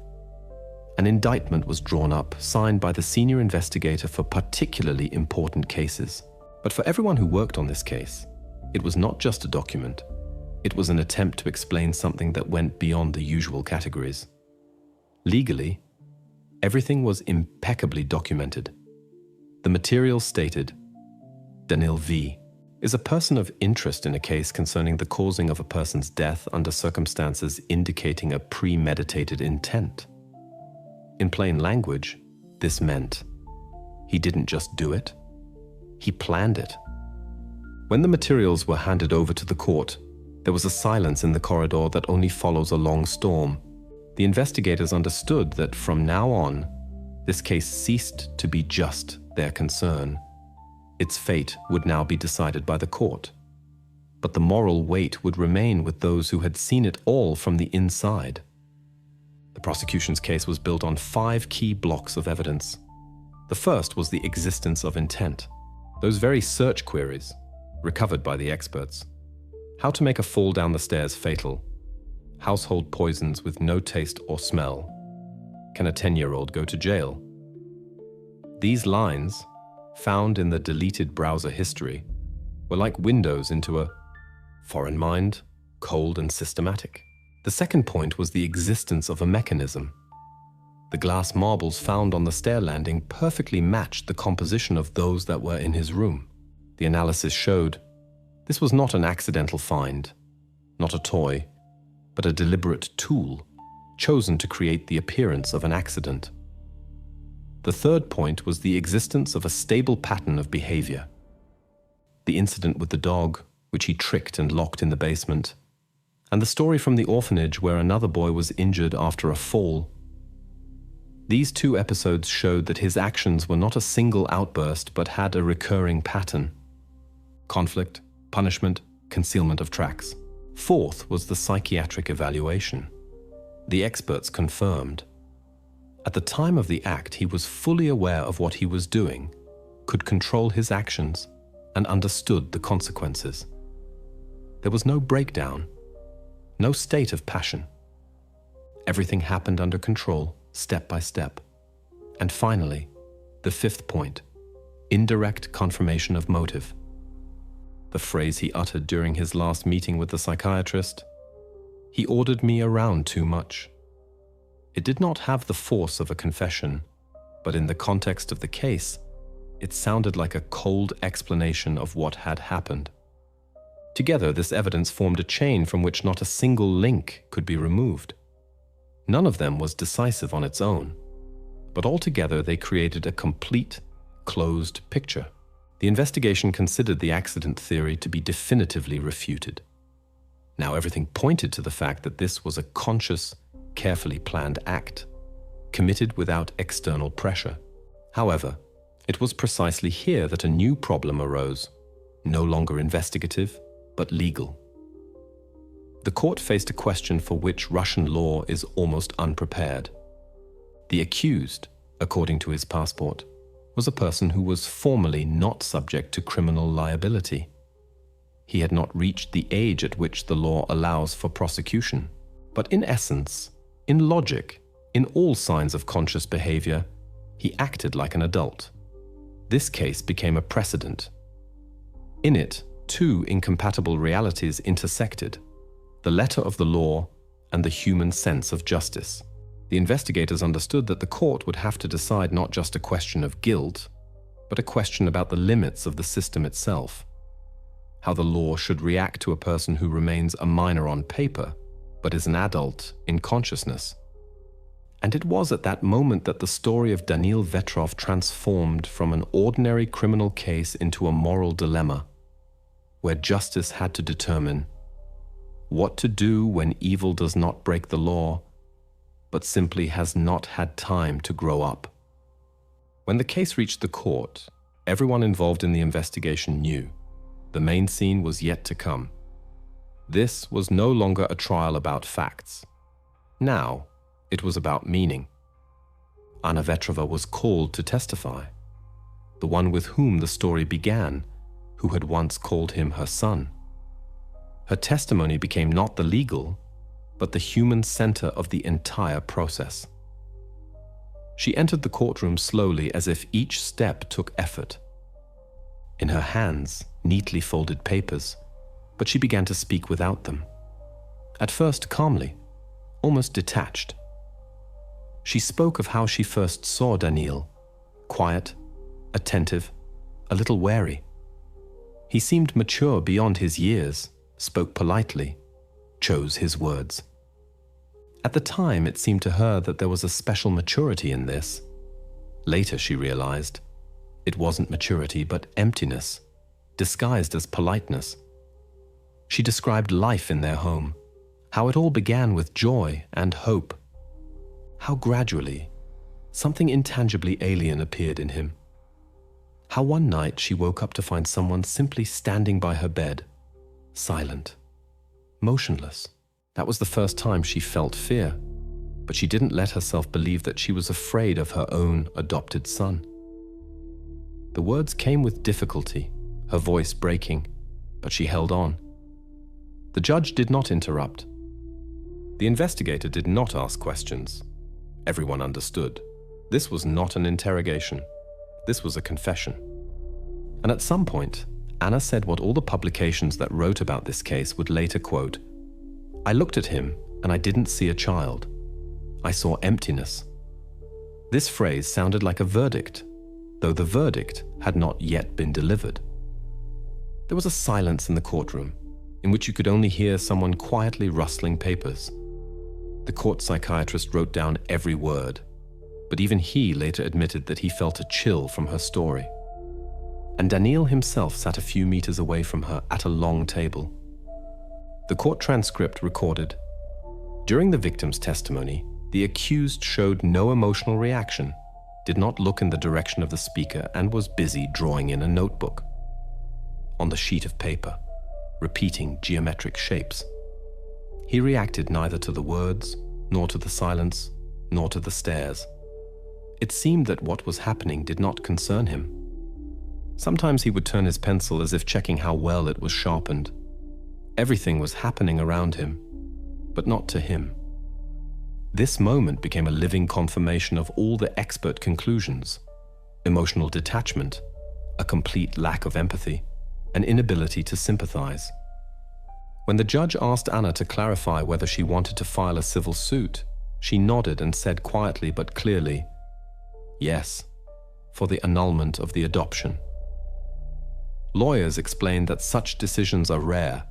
An indictment was drawn up, signed by the senior investigator for particularly important cases. But for everyone who worked on this case, it was not just a document. It was an attempt to explain something that went beyond the usual categories. Legally, everything was impeccably documented. The material stated, Danil V. is a person of interest in a case concerning the causing of a person's death under circumstances indicating a premeditated intent. In plain language, this meant he didn't just do it, he planned it. When the materials were handed over to the court, there was a silence in the corridor that only follows a long storm. The investigators understood that from now on, this case ceased to be just their concern. Its fate would now be decided by the court. But the moral weight would remain with those who had seen it all from the inside. The prosecution's case was built on 5 key blocks of evidence. The first was the existence of intent. Those very search queries, recovered by the experts. How to make a fall down the stairs fatal? Household poisons with no taste or smell. Can a 10-year-old go to jail? These lines, found in the deleted browser history, were like windows into a foreign mind, cold and systematic. The second point was the existence of a mechanism. The glass marbles found on the stair landing perfectly matched the composition of those that were in his room. The analysis showed this was not an accidental find, not a toy, but a deliberate tool chosen to create the appearance of an accident. The third point was the existence of a stable pattern of behavior. The incident with the dog, which he tricked and locked in the basement, and the story from the orphanage where another boy was injured after a fall. These 2 episodes showed that his actions were not a single outburst but had a recurring pattern. Conflict, punishment, concealment of tracks. Fourth was the psychiatric evaluation. The experts confirmed. At the time of the act, he was fully aware of what he was doing, could control his actions, and understood the consequences. There was no breakdown, no state of passion. Everything happened under control, step by step. And finally, the 5th point, indirect confirmation of motive. The phrase he uttered during his last meeting with the psychiatrist, "He ordered me around too much." It did not have the force of a confession, but in the context of the case, it sounded like a cold explanation of what had happened. Together, this evidence formed a chain from which not a single link could be removed. None of them was decisive on its own, but altogether they created a complete, closed picture. The investigation considered the accident theory to be definitively refuted. Now everything pointed to the fact that this was a conscious, carefully planned act, committed without external pressure. However, it was precisely here that a new problem arose, no longer investigative, but legal. The court faced a question for which Russian law is almost unprepared. The accused, according to his passport, was a person who was formally not subject to criminal liability. He had not reached the age at which the law allows for prosecution, but in essence, in logic, in all signs of conscious behavior, he acted like an adult. This case became a precedent. In it, two incompatible realities intersected: the letter of the law and the human sense of justice. The investigators understood that the court would have to decide not just a question of guilt, but a question about the limits of the system itself. How the law should react to a person who remains a minor on paper, but is an adult in consciousness. And it was at that moment that the story of Danil Vetrov transformed from an ordinary criminal case into a moral dilemma, where justice had to determine what to do when evil does not break the law, but simply has not had time to grow up. When the case reached the court, everyone involved in the investigation knew the main scene was yet to come. This was no longer a trial about facts. Now, it was about meaning. Anna Vetrova was called to testify, the one with whom the story began, who had once called him her son. Her testimony became not the legal, but the human center of the entire process. She entered the courtroom slowly, as if each step took effort. In her hands, neatly folded papers, but she began to speak without them. At first calmly, almost detached. She spoke of how she first saw Danil, quiet, attentive, a little wary. He seemed mature beyond his years, spoke politely, chose his words. At the time, it seemed to her that there was a special maturity in this. Later, she realized it wasn't maturity, but emptiness, disguised as politeness. She described life in their home, how it all began with joy and hope, how gradually something intangibly alien appeared in him, how one night she woke up to find someone simply standing by her bed, silent, motionless. That was the first time she felt fear, but she didn't let herself believe that she was afraid of her own adopted son. The words came with difficulty, her voice breaking, but she held on. The judge did not interrupt. The investigator did not ask questions. Everyone understood. This was not an interrogation. This was a confession. And at some point, Anna said what all the publications that wrote about this case would later quote: "I looked at him and I didn't see a child. I saw emptiness." This phrase sounded like a verdict, though the verdict had not yet been delivered. There was a silence in the courtroom, in which you could only hear someone quietly rustling papers. The court psychiatrist wrote down every word, but even he later admitted that he felt a chill from her story. And Danil himself sat a few meters away from her at a long table. The court transcript recorded, "During the victim's testimony, the accused showed no emotional reaction, did not look in the direction of the speaker, and was busy drawing in a notebook. On the sheet of paper, repeating geometric shapes. He reacted neither to the words, nor to the silence, nor to the stares. It seemed that what was happening did not concern him. Sometimes he would turn his pencil as if checking how well it was sharpened. Everything was happening around him, but not to him." This moment became a living confirmation of all the expert conclusions: emotional detachment, a complete lack of empathy, an inability to sympathize. When the judge asked Anna to clarify whether she wanted to file a civil suit, she nodded and said quietly but clearly, "Yes, for the annulment of the adoption." Lawyers explained that such decisions are rare,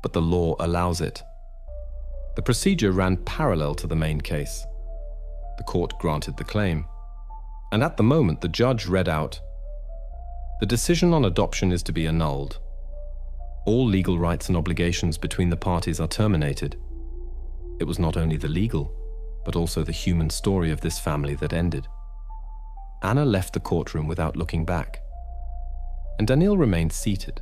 but the law allows it. The procedure ran parallel to the main case. The court granted the claim, and at the moment the judge read out, "The decision on adoption is to be annulled. All legal rights and obligations between the parties are terminated." It was not only the legal, but also the human story of this family that ended. Anna left the courtroom without looking back, and Daniil remained seated,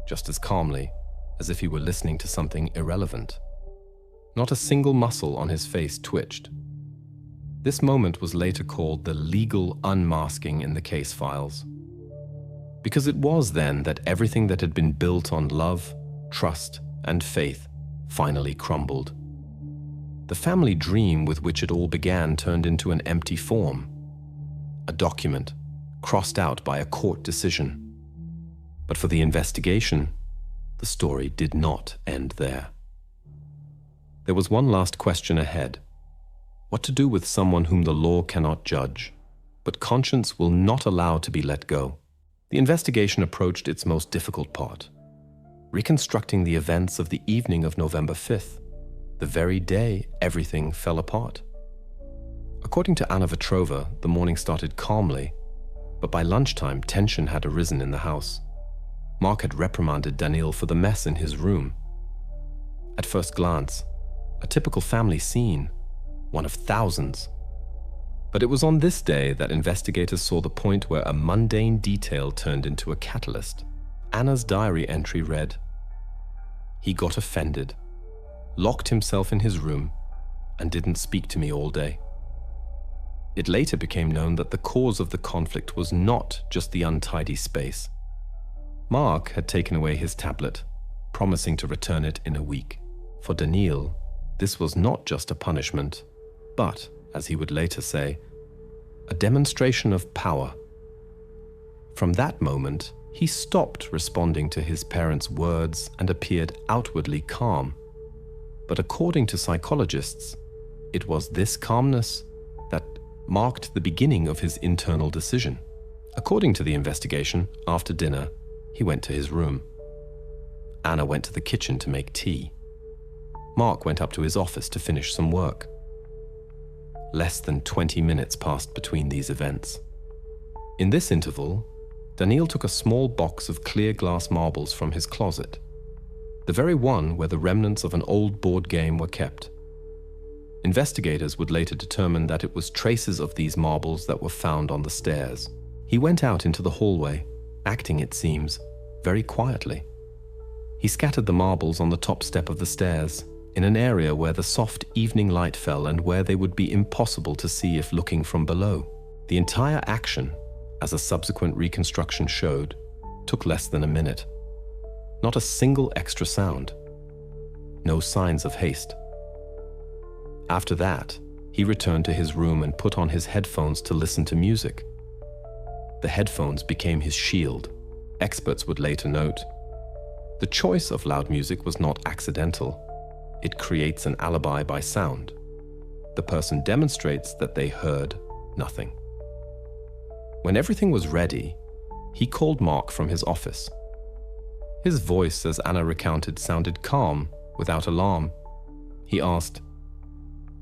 just as calmly as if he were listening to something irrelevant. Not a single muscle on his face twitched. This moment was later called the legal unmasking in the case files, because it was then that everything that had been built on love, trust, and faith finally crumbled. The family dream with which it all began turned into an empty form, a document crossed out by a court decision. But for the investigation, the story did not end there. There was one last question ahead. What to do with someone whom the law cannot judge, but conscience will not allow to be let go? The investigation approached its most difficult part, reconstructing the events of the evening of November 5th, the very day everything fell apart. According to Anna Vetrova, the morning started calmly, but by lunchtime tension had arisen in the house. Mark had reprimanded Daniil for the mess in his room. At first glance, a typical family scene, one of thousands. But it was on this day that investigators saw the point where a mundane detail turned into a catalyst. Anna's diary entry read, "He got offended, locked himself in his room, and didn't speak to me all day." It later became known that the cause of the conflict was not just the untidy space. Mark had taken away his tablet, promising to return it in a week. For Daniil, this was not just a punishment, but, as he would later say, a demonstration of power. From that moment, he stopped responding to his parents' words and appeared outwardly calm. But according to psychologists, it was this calmness that marked the beginning of his internal decision. According to the investigation, after dinner, he went to his room. Anna went to the kitchen to make tea. Mark went up to his office to finish some work. Less than 20 minutes passed between these events. In this interval, Daniil took a small box of clear glass marbles from his closet, the very one where the remnants of an old board game were kept. Investigators would later determine that it was traces of these marbles that were found on the stairs. He went out into the hallway, acting, it seems, very quietly. He scattered the marbles on the top step of the stairs, in an area where the soft evening light fell and where they would be impossible to see if looking from below. The entire action, as a subsequent reconstruction showed, took less than a minute. Not a single extra sound. No signs of haste. After that, he returned to his room and put on his headphones to listen to music. The headphones became his shield. Experts would later note, the choice of loud music was not accidental. It creates an alibi by sound. The person demonstrates that they heard nothing. When everything was ready, he called Mark from his office. His voice, as Anna recounted, sounded calm, without alarm. He asked,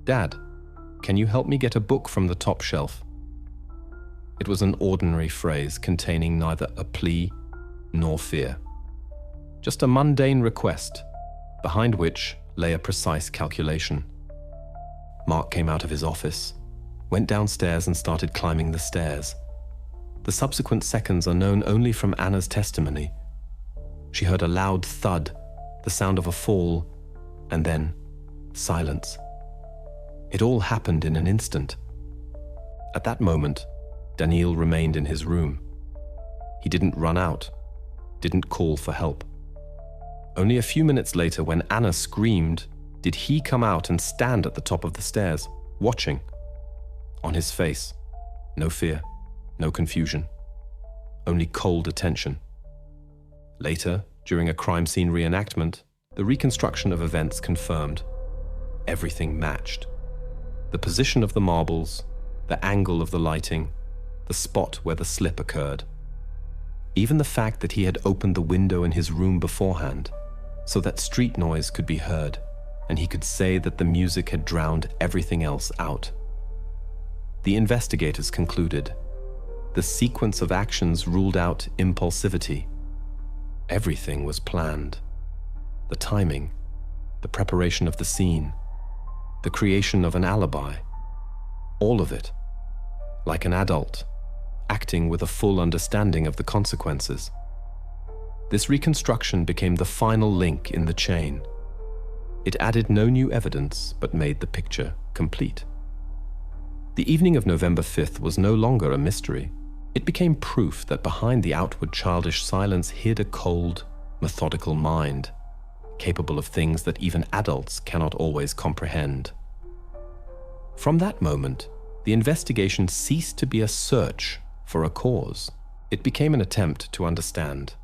"Dad, can you help me get a book from the top shelf?" It was an ordinary phrase containing neither a plea nor fear. Just a mundane request, behind which lay a precise calculation. Mark came out of his office, went downstairs and started climbing the stairs. The subsequent seconds are known only from Anna's testimony. She heard a loud thud, the sound of a fall, and then silence. It all happened in an instant. At that moment, Daniil remained in his room. He didn't run out, didn't call for help. Only a few minutes later, when Anna screamed, did he come out and stand at the top of the stairs, watching. On his face, no fear, no confusion, only cold attention. Later, during a crime scene reenactment, the reconstruction of events confirmed. Everything matched. The position of the marbles, the angle of the lighting, the spot where the slip occurred. Even the fact that he had opened the window in his room beforehand, so that street noise could be heard, and he could say that the music had drowned everything else out. The investigators concluded, the sequence of actions ruled out impulsivity. Everything was planned. The timing, the preparation of the scene, the creation of an alibi. All of it, like an adult, acting with a full understanding of the consequences. This reconstruction became the final link in the chain. It added no new evidence, but made the picture complete. The evening of November 5th was no longer a mystery. It became proof that behind the outward childish silence hid a cold, methodical mind, capable of things that even adults cannot always comprehend. From that moment, the investigation ceased to be a search for a cause. It became an attempt to understand.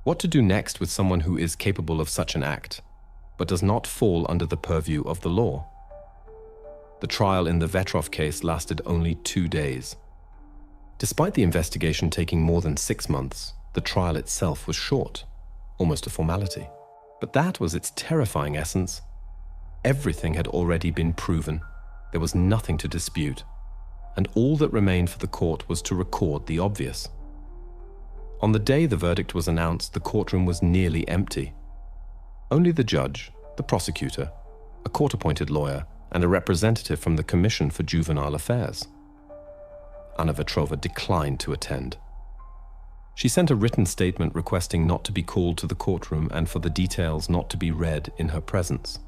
What to do next with someone who is capable of such an act, but does not fall under the purview of the law? The trial in the Vetrov case lasted only 2 days. Despite the investigation taking more than 6 months, the trial itself was short, almost a formality. But that was its terrifying essence. Everything had already been proven. There was nothing to dispute, and all that remained for the court was to record the obvious. On the day the verdict was announced, the courtroom was nearly empty. Only the judge, the prosecutor, a court-appointed lawyer, and a representative from the Commission for Juvenile Affairs. Anna Vetrova declined to attend. She sent a written statement requesting not to be called to the courtroom and for the details not to be read in her presence.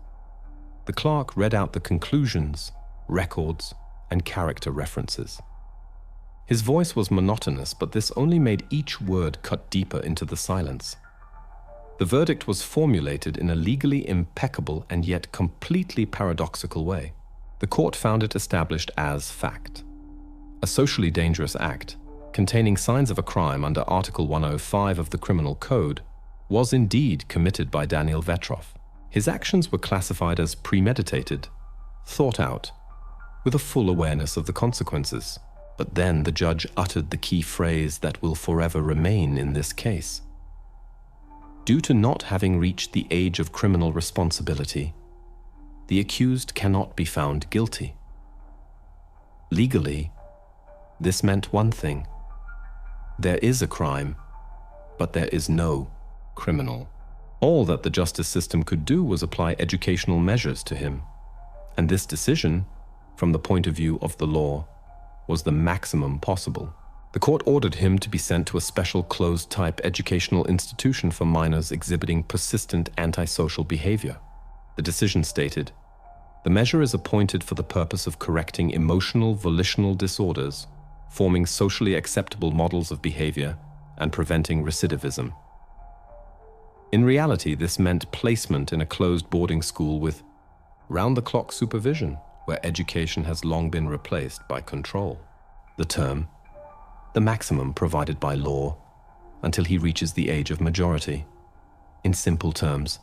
The clerk read out the conclusions, records, and character references. His voice was monotonous, but this only made each word cut deeper into the silence. The verdict was formulated in a legally impeccable and yet completely paradoxical way. The court found it established as fact. A socially dangerous act, containing signs of a crime under Article 105 of the Criminal Code, was indeed committed by Daniel Vetrov. His actions were classified as premeditated, thought out, with a full awareness of the consequences. But then the judge uttered the key phrase that will forever remain in this case. Due to not having reached the age of criminal responsibility, the accused cannot be found guilty. Legally, this meant one thing. There is a crime, but there is no criminal. All that the justice system could do was apply educational measures to him. And this decision, from the point of view of the law, was the maximum possible. The court ordered him to be sent to a special closed-type educational institution for minors exhibiting persistent antisocial behavior. The decision stated, "The measure is appointed for the purpose of correcting emotional volitional disorders, forming socially acceptable models of behavior, and preventing recidivism." In reality, this meant placement in a closed boarding school with round-the-clock supervision, where education has long been replaced by control. The term, the maximum provided by law, until he reaches the age of majority. In simple terms,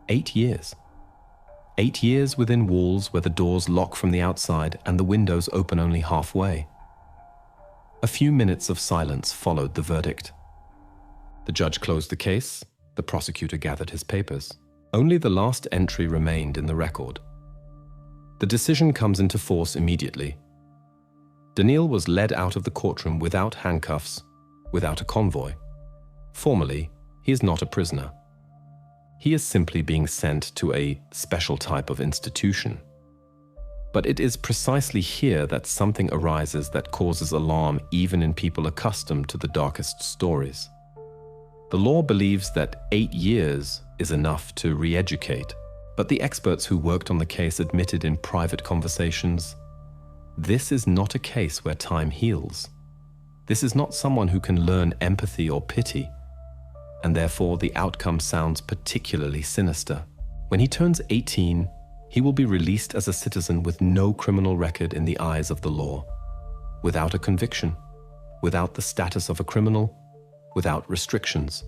8 years. 8 years within walls where the doors lock from the outside and the windows open only halfway. A few minutes of silence followed the verdict. The judge closed the case. The prosecutor gathered his papers. Only the last entry remained in the record. The decision comes into force immediately. Daniil was led out of the courtroom without handcuffs, without a convoy. Formally, he is not a prisoner. He is simply being sent to a special type of institution. But it is precisely here that something arises that causes alarm even in people accustomed to the darkest stories. The law believes that 8 years is enough to re-educate, but the experts who worked on the case admitted in private conversations, this is not a case where time heals. This is not someone who can learn empathy or pity, and therefore the outcome sounds particularly sinister. When he turns 18, he will be released as a citizen with no criminal record in the eyes of the law, without a conviction, without the status of a criminal, without restrictions.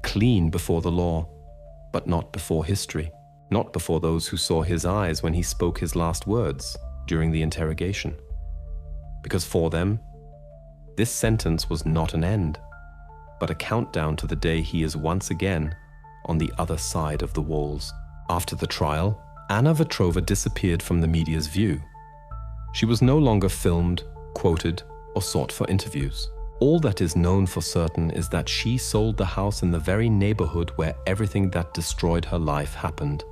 Clean before the law, but not before history, not before those who saw his eyes when he spoke his last words during the interrogation. Because for them, this sentence was not an end, but a countdown to the day he is once again on the other side of the walls. After the trial, Anna Vetrova disappeared from the media's view. She was no longer filmed, quoted, or sought for interviews. All that is known for certain is that she sold the house in the very neighborhood where everything that destroyed her life happened.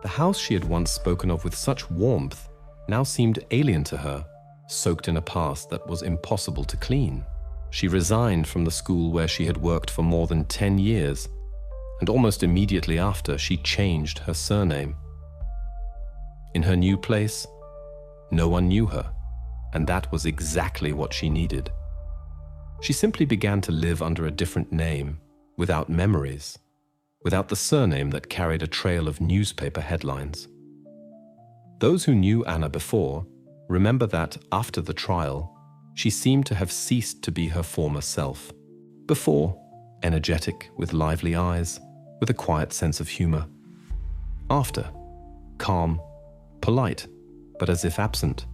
The house she had once spoken of with such warmth now seemed alien to her, soaked in a past that was impossible to clean. She resigned from the school where she had worked for more than 10 years, and almost immediately after, she changed her surname. In her new place, no one knew her, and that was exactly what she needed. She simply began to live under a different name, without memories, without the surname that carried a trail of newspaper headlines. Those who knew Anna before remember that, after the trial, she seemed to have ceased to be her former self. Before, energetic, with lively eyes, with a quiet sense of humor. After, calm, polite, but as if absent.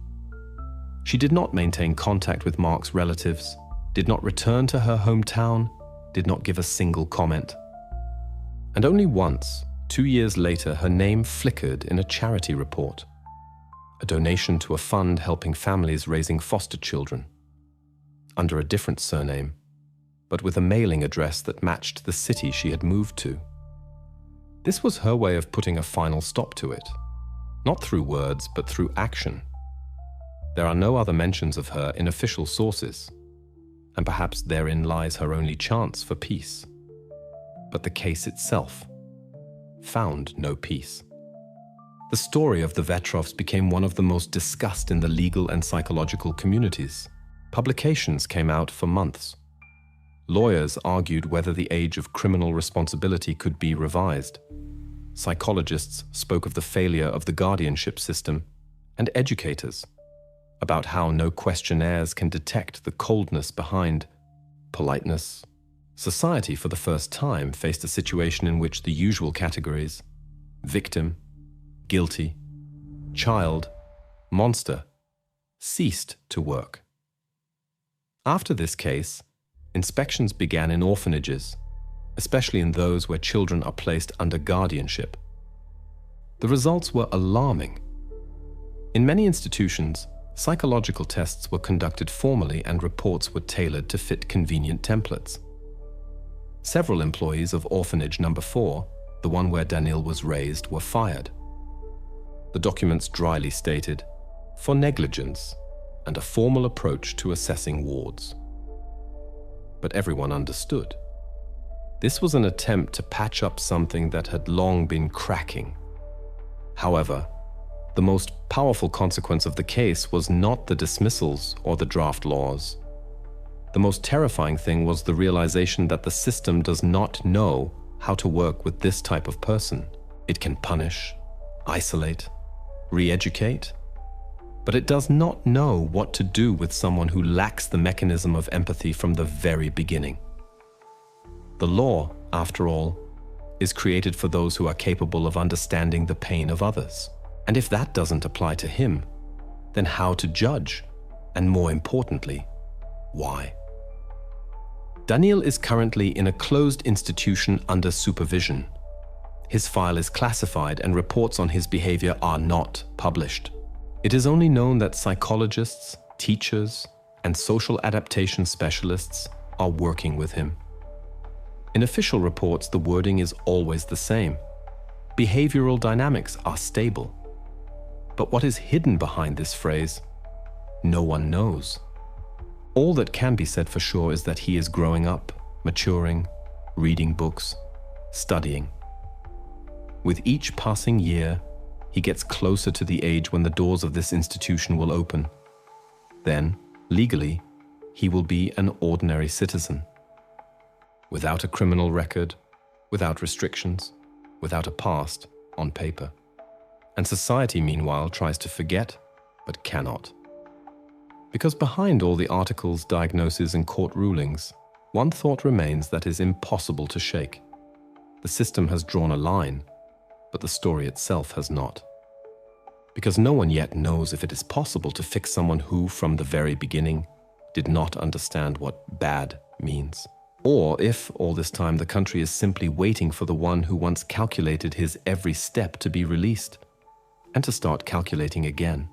She did not maintain contact with Mark's relatives, did not return to her hometown, did not give a single comment. And only once, 2 years later, her name flickered in a charity report, a donation to a fund helping families raising foster children, under a different surname, but with a mailing address that matched the city she had moved to. This was her way of putting a final stop to it, not through words, but through action. There are no other mentions of her in official sources, and perhaps therein lies her only chance for peace. But the case itself found no peace. The story of the Vetrovs became one of the most discussed in the legal and psychological communities. Publications came out for months. Lawyers argued whether the age of criminal responsibility could be revised. Psychologists spoke of the failure of the guardianship system, and educators about how no questionnaires can detect the coldness behind politeness. Society, for the first time, faced a situation in which the usual categories, victim, guilty, child, monster, ceased to work. After this case, inspections began in orphanages, especially in those where children are placed under guardianship. The results were alarming. In many institutions, psychological tests were conducted formally and reports were tailored to fit convenient templates. Several employees of orphanage number 4, the one where Danil was raised, were fired. The documents dryly stated, for negligence and a formal approach to assessing wards. But everyone understood. This was an attempt to patch up something that had long been cracking. However, the most powerful consequence of the case was not the dismissals or the draft laws. The most terrifying thing was the realization that the system does not know how to work with this type of person. It can punish, isolate, re-educate, but it does not know what to do with someone who lacks the mechanism of empathy from the very beginning. The law, after all, is created for those who are capable of understanding the pain of others. And if that doesn't apply to him, then how to judge? And more importantly, why? Danil is currently in a closed institution under supervision. His file is classified and reports on his behavior are not published. It is only known that psychologists, teachers, and social adaptation specialists are working with him. In official reports, the wording is always the same. Behavioral dynamics are stable. But what is hidden behind this phrase? No one knows. All that can be said for sure is that he is growing up, maturing, reading books, studying. With each passing year, he gets closer to the age when the doors of this institution will open. Then, legally, he will be an ordinary citizen. Without a criminal record, without restrictions, without a past on paper. And society, meanwhile, tries to forget, but cannot. Because behind all the articles, diagnoses, and court rulings, one thought remains that is impossible to shake. The system has drawn a line, but the story itself has not. Because no one yet knows if it is possible to fix someone who, from the very beginning, did not understand what bad means. Or if, all this time, the country is simply waiting for the one who once calculated his every step to be released, and to start calculating again.